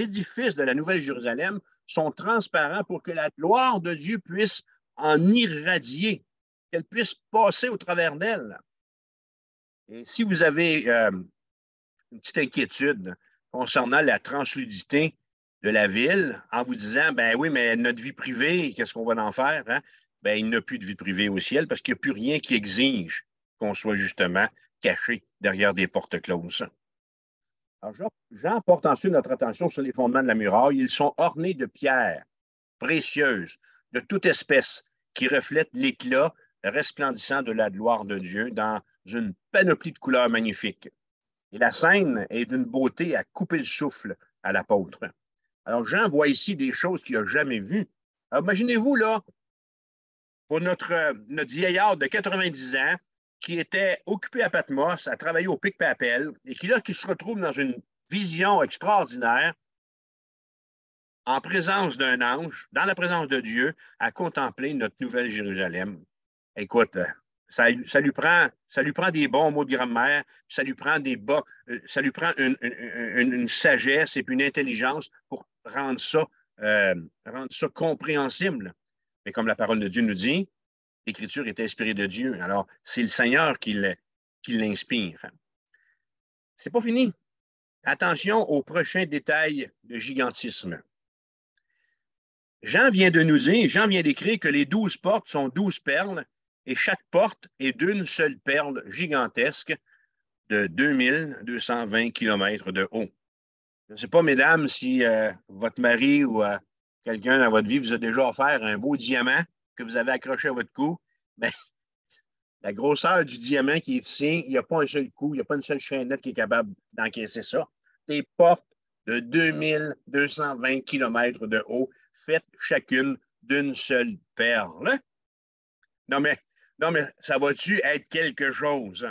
édifices de la Nouvelle Jérusalem sont transparents pour que la gloire de Dieu puisse en irradier, qu'elle puisse passer au travers d'elle. Et si vous avez une petite inquiétude concernant la transludité de la ville, en vous disant, ben oui, mais notre vie privée, qu'est-ce qu'on va en faire? Hein? Ben, il n'y a plus de vie privée au ciel parce qu'il n'y a plus rien qui exige qu'on soit justement caché derrière des portes closes. Alors, Jean porte ensuite notre attention sur les fondements de la muraille. Ils sont ornés de pierres précieuses, de toute espèce, qui reflètent l'éclat resplendissant de la gloire de Dieu dans une panoplie de couleurs magnifiques. Et la scène est d'une beauté à couper le souffle à l'apôtre. Alors, Jean voit ici des choses qu'il n'a jamais vues. Alors, imaginez-vous, là, pour notre vieillard de 90 ans, qui était occupé à Patmos, à travailler au Pic Papel, et qui se retrouve dans une vision extraordinaire, en présence d'un ange, dans la présence de Dieu, à contempler notre nouvelle Jérusalem. Écoute, ça lui prend des bons mots de grammaire, ça lui prend une sagesse et puis une intelligence pour rendre ça compréhensible. Mais comme la parole de Dieu nous dit, l'Écriture est inspirée de Dieu. Alors, c'est le Seigneur qui l'inspire. C'est pas fini. Attention aux prochains détails de gigantisme. Jean vient d'écrire que les 12 portes sont 12 perles et chaque porte est d'une seule perle gigantesque de 2220 km de haut. Je ne sais pas, mesdames, si votre mari ou quelqu'un dans votre vie vous a déjà offert un beau diamant que vous avez accroché à votre cou. Bien, la grosseur du diamant qui est ici, il n'y a pas un seul coup, il n'y a pas une seule chaînette qui est capable d'encaisser ça. Des portes de 2220 km de haut, faites chacune d'une seule perle. Non, mais ça va-tu être quelque chose?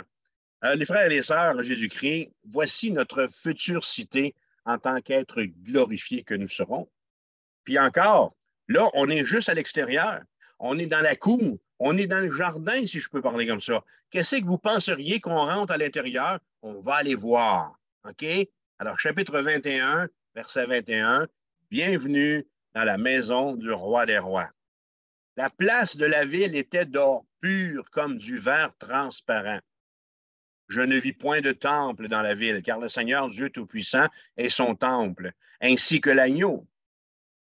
Alors, les frères et les sœurs, Jésus-Christ, voici notre future cité en tant qu'être glorifié que nous serons. Puis encore, là, on est juste à l'extérieur. On est dans la cour. On est dans le jardin, si je peux parler comme ça. Qu'est-ce que vous penseriez qu'on rentre à l'intérieur? On va aller voir. OK? Alors, chapitre 21, verset 21, bienvenue dans la maison du roi des rois. La place de la ville était d'or pur comme du verre transparent. Je ne vis point de temple dans la ville, car le Seigneur Dieu Tout-Puissant est son temple, ainsi que l'agneau.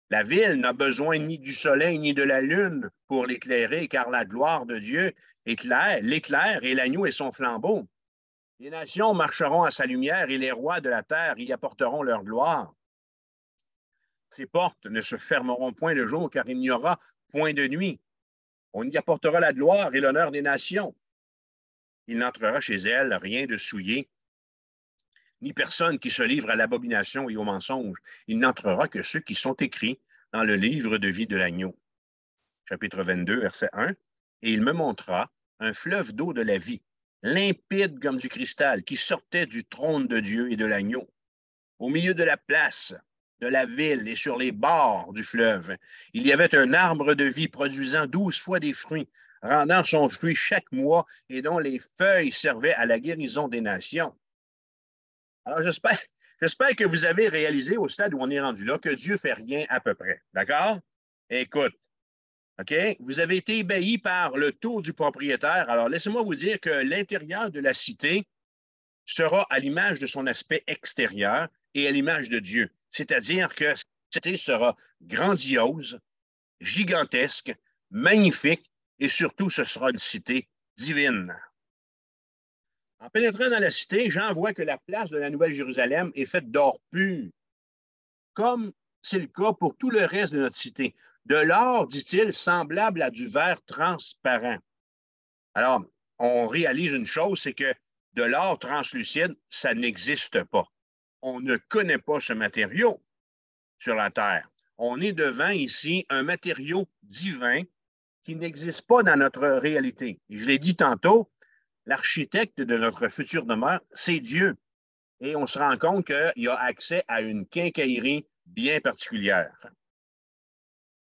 La ville n'a besoin ni du soleil ni de la lune pour l'éclairer, car la gloire de Dieu l'éclaire et l'agneau est son flambeau. Les nations marcheront à sa lumière et les rois de la terre y apporteront leur gloire. Ces portes ne se fermeront point le jour, car il n'y aura point de nuit. On y apportera la gloire et l'honneur des nations. Il n'entrera chez elles rien de souillé, ni personne qui se livre à l'abomination et au mensonge. Il n'entrera que ceux qui sont écrits dans le livre de vie de l'agneau. Chapitre 22, verset 1. Et il me montra un fleuve d'eau de la vie, limpide comme du cristal, qui sortait du trône de Dieu et de l'agneau. Au milieu de la place de la ville et sur les bords du fleuve, il y avait un arbre de vie produisant 12 fois des fruits, rendant son fruit chaque mois et dont les feuilles servaient à la guérison des nations. Alors, j'espère que vous avez réalisé au stade où on est rendu là que Dieu ne fait rien à peu près. D'accord? Écoute, OK? Vous avez été ébahis par le tour du propriétaire. Alors, laissez-moi vous dire que l'intérieur de la cité sera à l'image de son aspect extérieur et à l'image de Dieu. C'est-à-dire que cette cité sera grandiose, gigantesque, magnifique et surtout, ce sera une cité divine. En pénétrant dans la cité, Jean voit que la place de la Nouvelle Jérusalem est faite d'or pur, comme c'est le cas pour tout le reste de notre cité. De l'or, dit-il, semblable à du verre transparent. Alors, on réalise une chose, c'est que de l'or translucide, ça n'existe pas. On ne connaît pas ce matériau sur la Terre. On est devant ici un matériau divin qui n'existe pas dans notre réalité. Et je l'ai dit tantôt, l'architecte de notre future demeure, c'est Dieu. Et on se rend compte qu'il a accès à une quincaillerie bien particulière.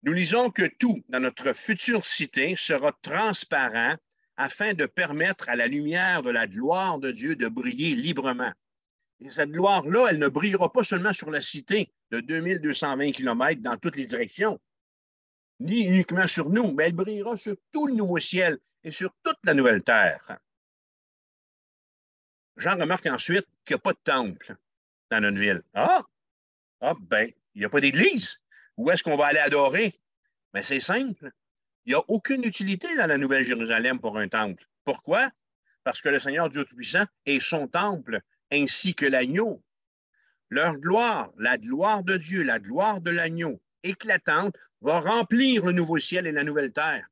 Nous lisons que tout dans notre future cité sera transparent afin de permettre à la lumière de la gloire de Dieu de briller librement. Et cette gloire-là, elle ne brillera pas seulement sur la cité de 2220 km dans toutes les directions, ni uniquement sur nous, mais elle brillera sur tout le nouveau ciel et sur toute la nouvelle terre. Jean remarque ensuite qu'il n'y a pas de temple dans notre ville. Ben, il n'y a pas d'église. Où est-ce qu'on va aller adorer? Mais c'est simple. Il n'y a aucune utilité dans la Nouvelle Jérusalem pour un temple. Pourquoi? Parce que le Seigneur Dieu Tout-Puissant est son temple, ainsi que l'agneau. Leur gloire, la gloire de Dieu, la gloire de l'agneau, éclatante, va remplir le nouveau ciel et la nouvelle terre.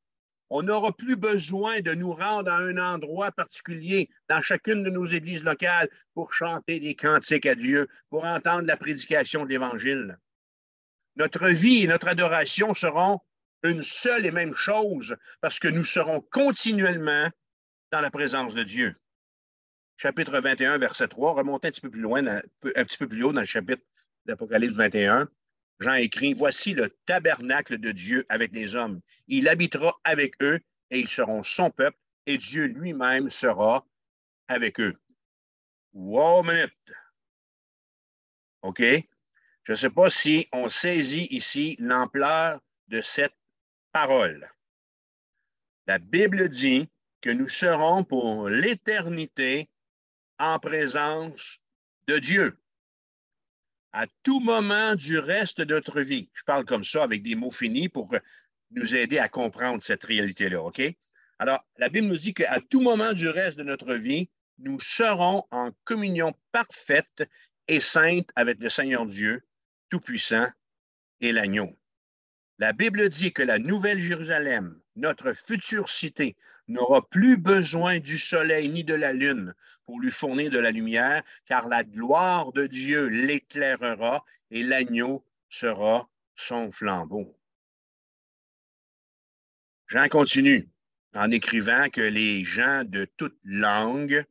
On n'aura plus besoin de nous rendre à un endroit particulier dans chacune de nos églises locales pour chanter des cantiques à Dieu, pour entendre la prédication de l'Évangile. Notre vie et notre adoration seront une seule et même chose parce que nous serons continuellement dans la présence de Dieu. Chapitre 21, verset 3, remontez un petit peu plus loin, un petit peu plus haut dans le chapitre d'Apocalypse 21. Jean écrit, voici le tabernacle de Dieu avec les hommes. Il habitera avec eux et ils seront son peuple et Dieu lui-même sera avec eux. Wow, minute. OK? Je ne sais pas si on saisit ici l'ampleur de cette parole. La Bible dit que nous serons pour l'éternité en présence de Dieu. À tout moment du reste de notre vie. Je parle comme ça avec des mots finis pour nous aider à comprendre cette réalité-là, OK? Alors, la Bible nous dit qu'à tout moment du reste de notre vie, nous serons en communion parfaite et sainte avec le Seigneur Dieu, Tout-Puissant et l'Agneau. La Bible dit que la Nouvelle Jérusalem, notre future cité, n'aura plus besoin du soleil ni de la lune pour lui fournir de la lumière, car la gloire de Dieu l'éclairera et l'agneau sera son flambeau. Jean continue en écrivant que les gens de toute langue,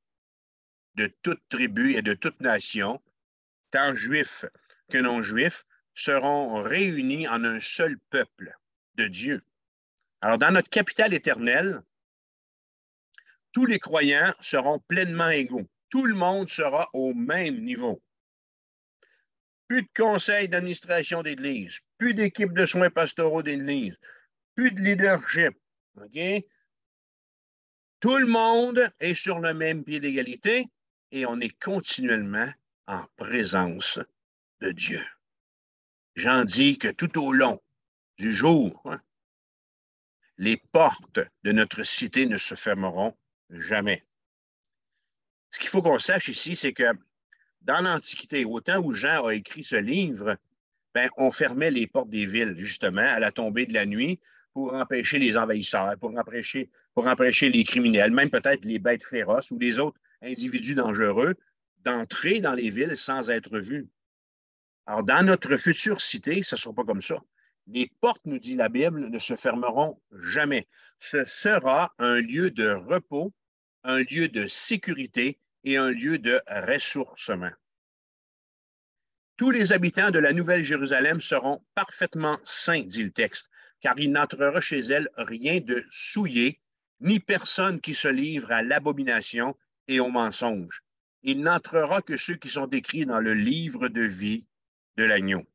de toute tribu et de toute nation, tant juifs que non juifs, seront réunis en un seul peuple de Dieu. Alors, dans notre capitale éternelle, tous les croyants seront pleinement égaux. Tout le monde sera au même niveau. Plus de conseils d'administration d'église, plus d'équipes de soins pastoraux d'église, plus de leadership. OK? Tout le monde est sur le même pied d'égalité et on est continuellement en présence de Dieu. Jean dit que tout au long du jour, les portes de notre cité ne se fermeront jamais. Ce qu'il faut qu'on sache ici, c'est que dans l'Antiquité, au temps où Jean a écrit ce livre, ben, on fermait les portes des villes, justement, à la tombée de la nuit pour empêcher les envahisseurs, pour empêcher les criminels, même peut-être les bêtes féroces ou les autres individus dangereux d'entrer dans les villes sans être vus. Alors, dans notre future cité, ce ne sera pas comme ça. Les portes, nous dit la Bible, ne se fermeront jamais. Ce sera un lieu de repos, un lieu de sécurité et un lieu de ressourcement. Tous les habitants de la Nouvelle Jérusalem seront parfaitement saints, dit le texte, car il n'entrera chez elle rien de souillé, ni personne qui se livre à l'abomination et au mensonge. Il n'entrera que ceux qui sont écrits dans le livre de vie de l'agneau.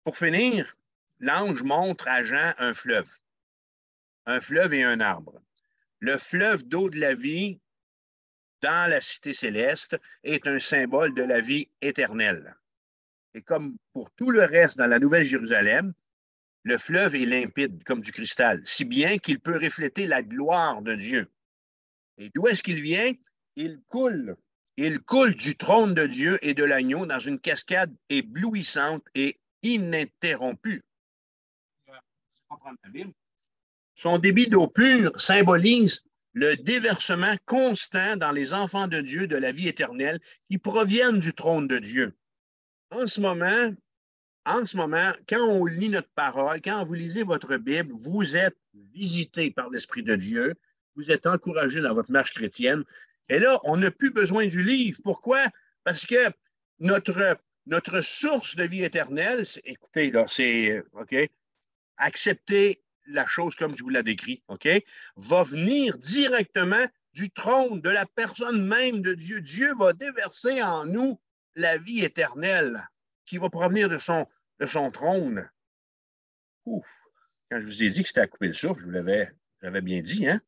Pour finir, l'ange montre à Jean un fleuve et un arbre. Le fleuve d'eau de la vie dans la cité céleste est un symbole de la vie éternelle. Et comme pour tout le reste dans la Nouvelle Jérusalem, le fleuve est limpide comme du cristal, si bien qu'il peut refléter la gloire de Dieu. Et d'où est-ce qu'il vient? Il coule. Il coule du trône de Dieu et de l'agneau dans une cascade éblouissante et ininterrompue. Son débit d'eau pure symbolise le déversement constant dans les enfants de Dieu de la vie éternelle qui proviennent du trône de Dieu. En ce moment, quand on lit notre parole, quand vous lisez votre Bible, vous êtes visité par l'Esprit de Dieu, vous êtes encouragé dans votre marche chrétienne. Et là, on n'a plus besoin du livre. Pourquoi? Parce que notre source de vie éternelle, écoutez, là, c'est, OK, accepter la chose comme je vous l'ai décrit, OK, va venir directement du trône, de la personne même de Dieu. Dieu va déverser en nous la vie éternelle qui va provenir de son trône. Ouf. Quand je vous ai dit que c'était à couper le souffle, j'avais bien dit, hein?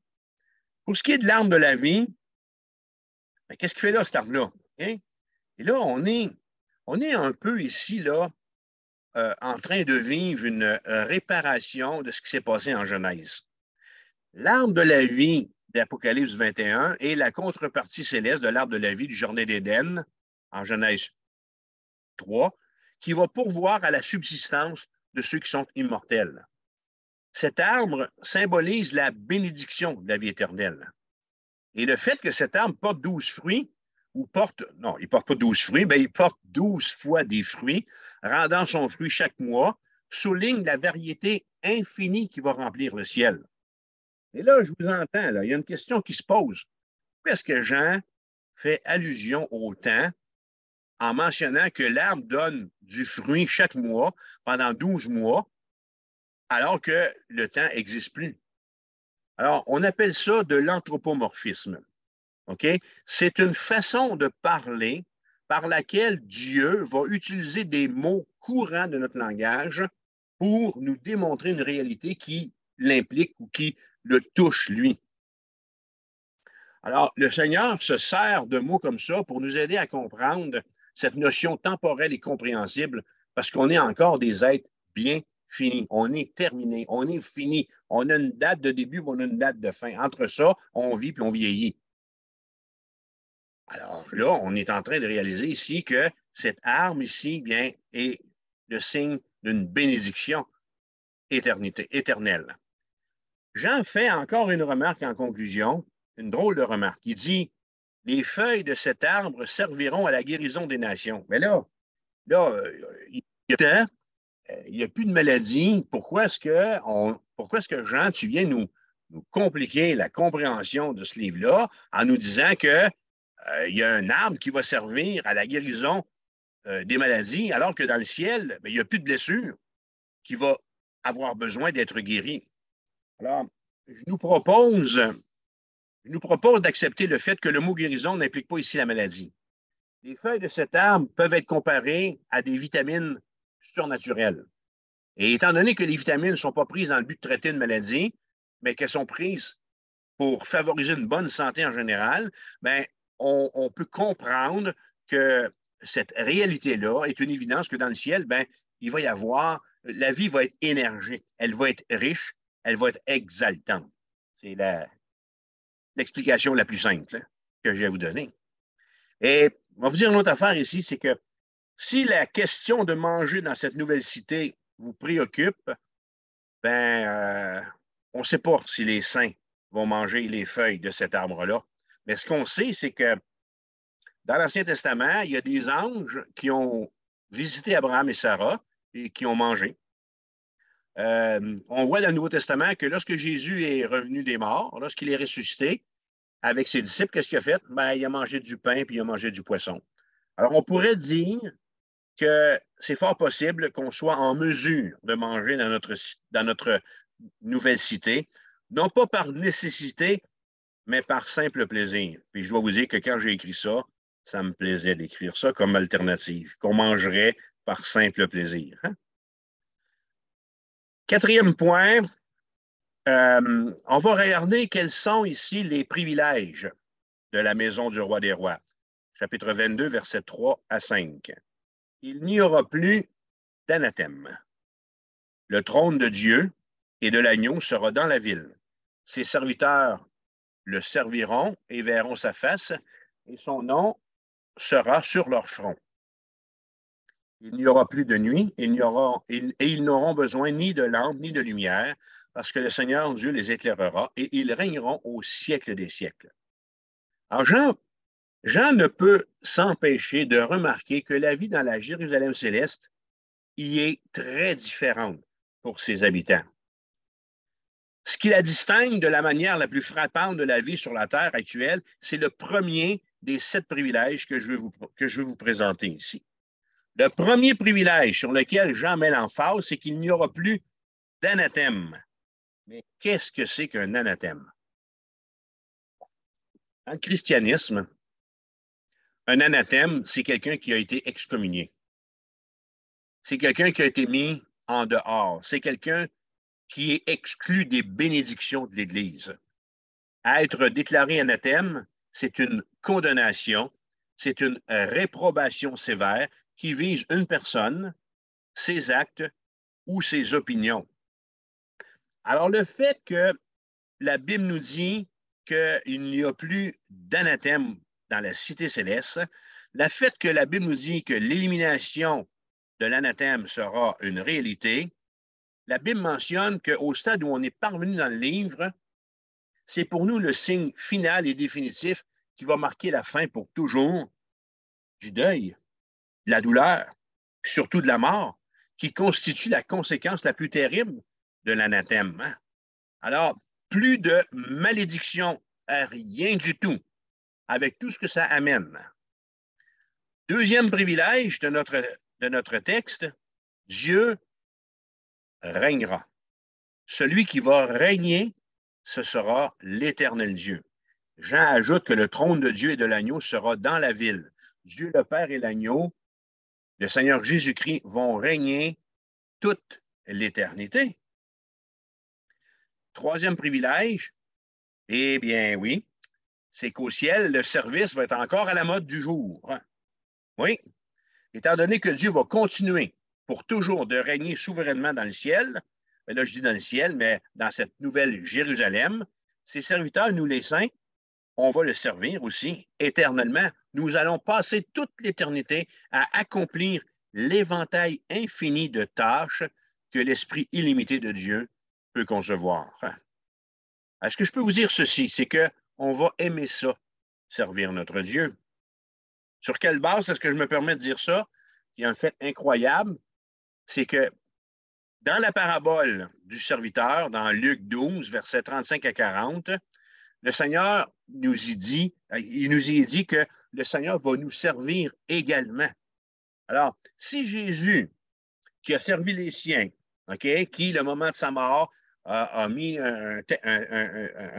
Pour ce qui est de l'arbre de la vie, ben, qu'est-ce qu'il fait là, cet arbre-là? Hein? Et là, on est un peu ici, là, en train de vivre une réparation de ce qui s'est passé en Genèse. L'arbre de la vie d'Apocalypse 21 est la contrepartie céleste de l'arbre de la vie du Jardin d'Éden en Genèse 3, qui va pourvoir à la subsistance de ceux qui sont immortels. Cet arbre symbolise la bénédiction de la vie éternelle. Et le fait que cet arbre porte 12 fruits, non, il ne porte pas 12 fruits, mais il porte 12 fois des fruits, rendant son fruit chaque mois, souligne la variété infinie qui va remplir le ciel. Et là, je vous entends, là, il y a une question qui se pose. Pourquoi est-ce que Jean fait allusion au temps en mentionnant que l'arbre donne du fruit chaque mois pendant 12 mois, alors que le temps n'existe plus? Alors, on appelle ça de l'anthropomorphisme. OK? C'est une façon de parler par laquelle Dieu va utiliser des mots courants de notre langage pour nous démontrer une réalité qui l'implique ou qui le touche, lui. Alors, le Seigneur se sert de mots comme ça pour nous aider à comprendre cette notion temporelle et compréhensible parce qu'on est encore des êtres bien finis. On est terminé, on est fini. On a une date de début, on a une date de fin. Entre ça, on vit puis on vieillit. Alors là, on est en train de réaliser ici que cette arme ici, bien, est le signe d'une bénédiction éternelle. Jean fait encore une remarque en conclusion, une drôle de remarque. Il dit, les feuilles de cet arbre serviront à la guérison des nations. Mais là, il n'y a plus de maladie. Pourquoi est-ce que Jean, tu viens nous compliquer la compréhension de ce livre-là en nous disant que il y a un arbre qui va servir à la guérison des maladies, alors que dans le ciel, il n'y a plus de blessure qui va avoir besoin d'être guérie. Alors, je nous propose d'accepter le fait que le mot guérison n'implique pas ici la maladie. Les feuilles de cet arbre peuvent être comparées à des vitamines surnaturelles. Et étant donné que les vitamines ne sont pas prises dans le but de traiter une maladie, mais qu'elles sont prises pour favoriser une bonne santé en général, bien, on peut comprendre que cette réalité-là est une évidence que dans le ciel, ben, il va y avoir, la vie va être énergique, elle va être riche, elle va être exaltante. C'est l'explication la plus simple que j'ai à vous donner. Et on va vous dire une autre affaire ici, c'est que si la question de manger dans cette nouvelle cité vous préoccupe, ben, on ne sait pas si les saints vont manger les feuilles de cet arbre-là. Mais ce qu'on sait, c'est que dans l'Ancien Testament, il y a des anges qui ont visité Abraham et Sarah et qui ont mangé. On voit dans le Nouveau Testament que lorsque Jésus est revenu des morts, lorsqu'il est ressuscité avec ses disciples, qu'est-ce qu'il a fait? Ben, il a mangé du pain puis il a mangé du poisson. Alors, on pourrait dire que c'est fort possible qu'on soit en mesure de manger dans notre nouvelle cité, non pas par nécessité, mais par simple plaisir. Puis je dois vous dire que quand j'ai écrit ça, ça me plaisait d'écrire ça comme alternative, qu'on mangerait par simple plaisir. Hein? Quatrième point, on va regarder quels sont ici les privilèges de la maison du roi des rois. Chapitre 22, versets 3 à 5. Il n'y aura plus d'anathème. Le trône de Dieu et de l'agneau sera dans la ville. Ses serviteurs le serviront et verront sa face, et son nom sera sur leur front. Il n'y aura plus de nuit, et ils n'auront besoin ni de lampe ni de lumière, parce que le Seigneur Dieu les éclairera, et ils régneront au siècle des siècles. Alors Jean ne peut s'empêcher de remarquer que la vie dans la Jérusalem céleste y est très différente pour ses habitants. Ce qui la distingue de la manière la plus frappante de la vie sur la terre actuelle, c'est le premier des 7 privilèges que je vais vous présenter ici. Le premier privilège sur lequel Jean met l'emphase, c'est qu'il n'y aura plus d'anathème. Mais qu'est-ce que c'est qu'un anathème? Dans le christianisme, un anathème, c'est quelqu'un qui a été excommunié. C'est quelqu'un qui a été mis en dehors. C'est quelqu'un qui est exclu des bénédictions de l'Église. Être déclaré anathème, c'est une condamnation, c'est une réprobation sévère qui vise une personne, ses actes ou ses opinions. Alors, le fait que la Bible nous dit qu'il n'y a plus d'anathème dans la cité céleste, le fait que la Bible nous dit que l'élimination de l'anathème sera une réalité, la Bible mentionne qu'au stade où on est parvenu dans le livre, c'est pour nous le signe final et définitif qui va marquer la fin pour toujours du deuil, de la douleur, surtout de la mort, qui constitue la conséquence la plus terrible de l'anathème. Alors, plus de malédiction, rien du tout, avec tout ce que ça amène. Deuxième privilège de notre texte, Dieu régnera. Celui qui va régner, ce sera l'Éternel Dieu. Jean ajoute que le trône de Dieu et de l'agneau sera dans la ville. Dieu le Père et l'agneau, le Seigneur Jésus-Christ vont régner toute l'éternité. Troisième privilège, eh bien oui, c'est qu'au ciel, le service va être encore à la mode du jour. Oui, étant donné que Dieu va continuer pour toujours de régner souverainement dans le ciel, mais là je dis dans le ciel, mais dans cette nouvelle Jérusalem, ses serviteurs, nous les saints, on va le servir aussi éternellement. Nous allons passer toute l'éternité à accomplir l'éventail infini de tâches que l'esprit illimité de Dieu peut concevoir. Est-ce que je peux vous dire ceci? C'est qu'on va aimer ça, servir notre Dieu. Sur quelle base est-ce que je me permets de dire ça? Il y a un fait incroyable, c'est que dans la parabole du serviteur, dans Luc 12, versets 35 à 40, le Seigneur nous y dit, il nous y est dit que le Seigneur va nous servir également. Alors, si Jésus, qui a servi les siens, okay, qui, le moment de sa mort, a mis un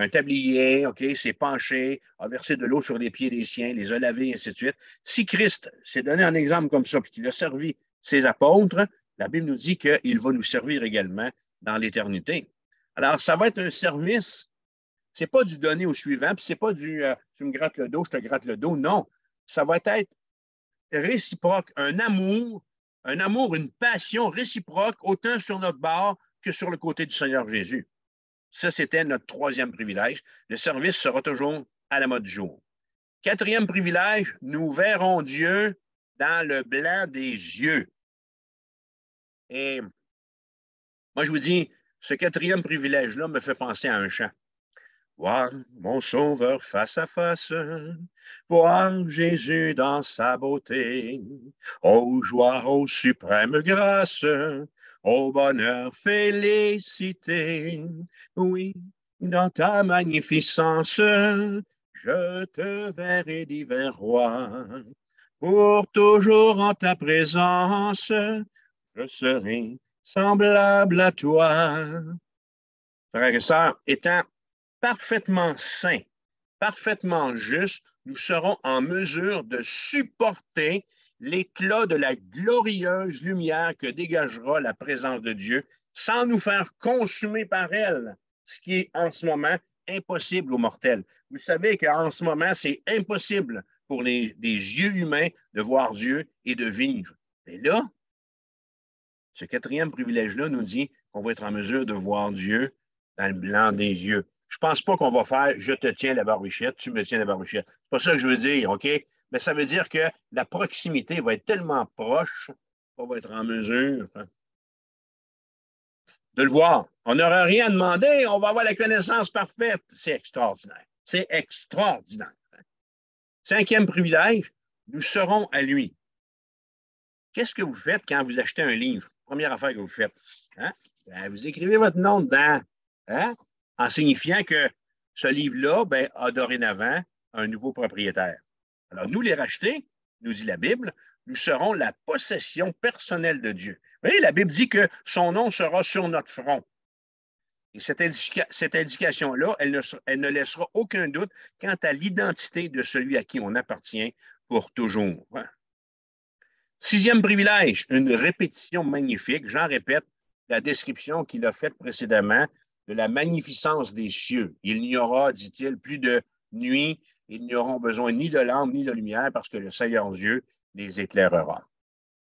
tablier, okay, s'est penché, a versé de l'eau sur les pieds des siens, les a lavés, et ainsi de suite. Si Christ s'est donné un exemple comme ça, puis qu'il a servi ses apôtres, la Bible nous dit qu'il va nous servir également dans l'éternité. Alors, ça va être un service. Ce n'est pas du donner au suivant, puis ce n'est pas du tu me grattes le dos, je te gratte le dos. Non, ça va être réciproque, un amour, une passion réciproque, autant sur notre bord que sur le côté du Seigneur Jésus. Ça, c'était notre troisième privilège. Le service sera toujours à la mode du jour. Quatrième privilège, nous verrons Dieu dans le blanc des yeux. Et moi, je vous dis, ce quatrième privilège-là me fait penser à un chant. Voir mon Sauveur face à face, voir Jésus dans sa beauté, ô joie, ô suprême grâce, ô bonheur, félicité. Oui, dans ta magnificence, je te verrai divers roi. Pour toujours en ta présence, je serai semblable à toi. Frères et sœurs, étant parfaitement saints, parfaitement justes, nous serons en mesure de supporter l'éclat de la glorieuse lumière que dégagera la présence de Dieu sans nous faire consumer par elle, ce qui est en ce moment impossible aux mortels. Vous savez qu'en ce moment, c'est impossible pour des yeux humains de voir Dieu et de vivre. Mais là, ce quatrième privilège-là nous dit qu'on va être en mesure de voir Dieu dans le blanc des yeux. Je ne pense pas qu'on va faire « je te tiens la barbichette, tu me tiens la barbichette ». C'est pas ça que je veux dire, OK? Mais ça veut dire que la proximité va être tellement proche qu'on va être en mesure de le voir. On n'aura rien à demander, on va avoir la connaissance parfaite. C'est extraordinaire. C'est extraordinaire. Cinquième privilège, nous serons à lui. Qu'est-ce que vous faites quand vous achetez un livre? Première affaire que vous faites. Hein? Ben, vous écrivez votre nom dedans, hein? En signifiant que ce livre-là a dorénavant un nouveau propriétaire. Alors, nous les racheter, nous dit la Bible, nous serons la possession personnelle de Dieu. Vous voyez, la Bible dit que son nom sera sur notre front. Et cette indication-là, elle ne laissera aucun doute quant à l'identité de celui à qui on appartient pour toujours. Sixième privilège, une répétition magnifique. J'en répète la description qu'il a faite précédemment de la magnificence des cieux. Il n'y aura, dit-il, plus de nuit. Ils n'auront besoin ni de lampe ni de lumière parce que le Seigneur Dieu les éclairera.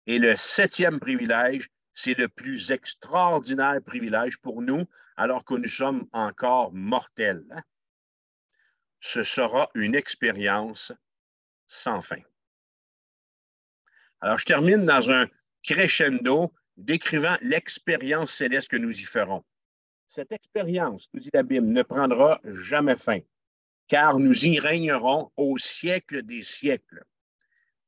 Et le septième privilège, c'est le plus extraordinaire privilège pour nous alors que nous sommes encore mortels. Ce sera une expérience sans fin. Alors, je termine dans un crescendo décrivant l'expérience céleste que nous y ferons. Cette expérience, nous dit la Bible, ne prendra jamais fin, car nous y régnerons au siècle des siècles.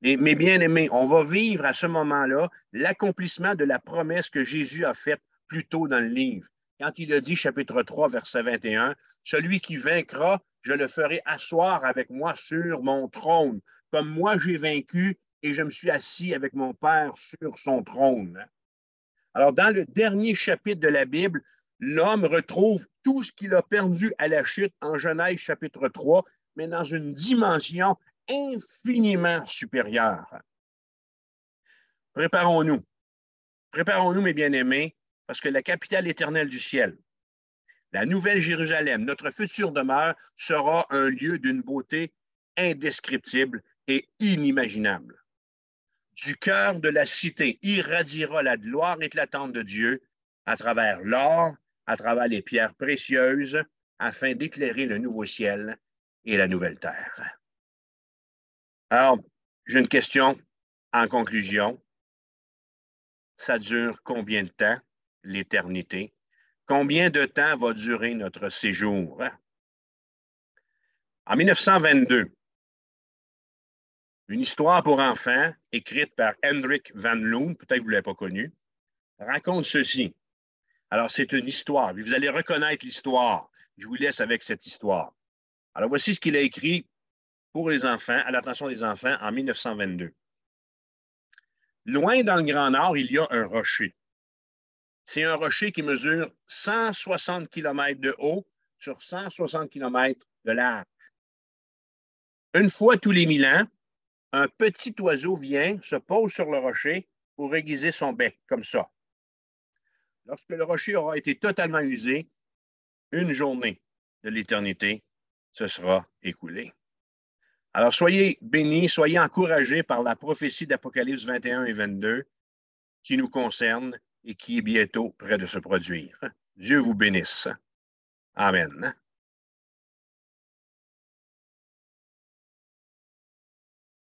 Mes bien-aimés, on va vivre à ce moment-là l'accomplissement de la promesse que Jésus a faite plus tôt dans le livre. Quand il a dit, chapitre 3, verset 21, « Celui qui vaincra, je le ferai asseoir avec moi sur mon trône, comme moi j'ai vaincu et je me suis assis avec mon Père sur son trône. » Alors, dans le dernier chapitre de la Bible, l'homme retrouve tout ce qu'il a perdu à la chute en Genèse chapitre 3, mais dans une dimension infiniment supérieure. Préparons-nous. Préparons-nous, mes bien-aimés, parce que la capitale éternelle du ciel, la Nouvelle Jérusalem, notre future demeure, sera un lieu d'une beauté indescriptible et inimaginable. Du cœur de la cité irradiera la gloire éclatante de Dieu à travers l'or, à travers les pierres précieuses, afin d'éclairer le nouveau ciel et la nouvelle terre. Alors, j'ai une question en conclusion. Ça dure combien de temps, l'éternité? Combien de temps va durer notre séjour? En 1922, une histoire pour enfants écrite par Hendrik van Loon, peut-être que vous ne l'avez pas connu, raconte ceci. Alors, c'est une histoire. Vous allez reconnaître l'histoire. Je vous laisse avec cette histoire. Alors, voici ce qu'il a écrit pour les enfants, à l'attention des enfants, en 1922. Loin dans le Grand Nord, il y a un rocher. C'est un rocher qui mesure 160 km de haut sur 160 km de large. Une fois tous les 1000 ans, un petit oiseau vient, se pose sur le rocher pour aiguiser son bec, comme ça. Lorsque le rocher aura été totalement usé, une journée de l'éternité se sera écoulée. Alors, soyez bénis, soyez encouragés par la prophétie d'Apocalypse 21 et 22 qui nous concerne et qui est bientôt près de se produire. Dieu vous bénisse. Amen.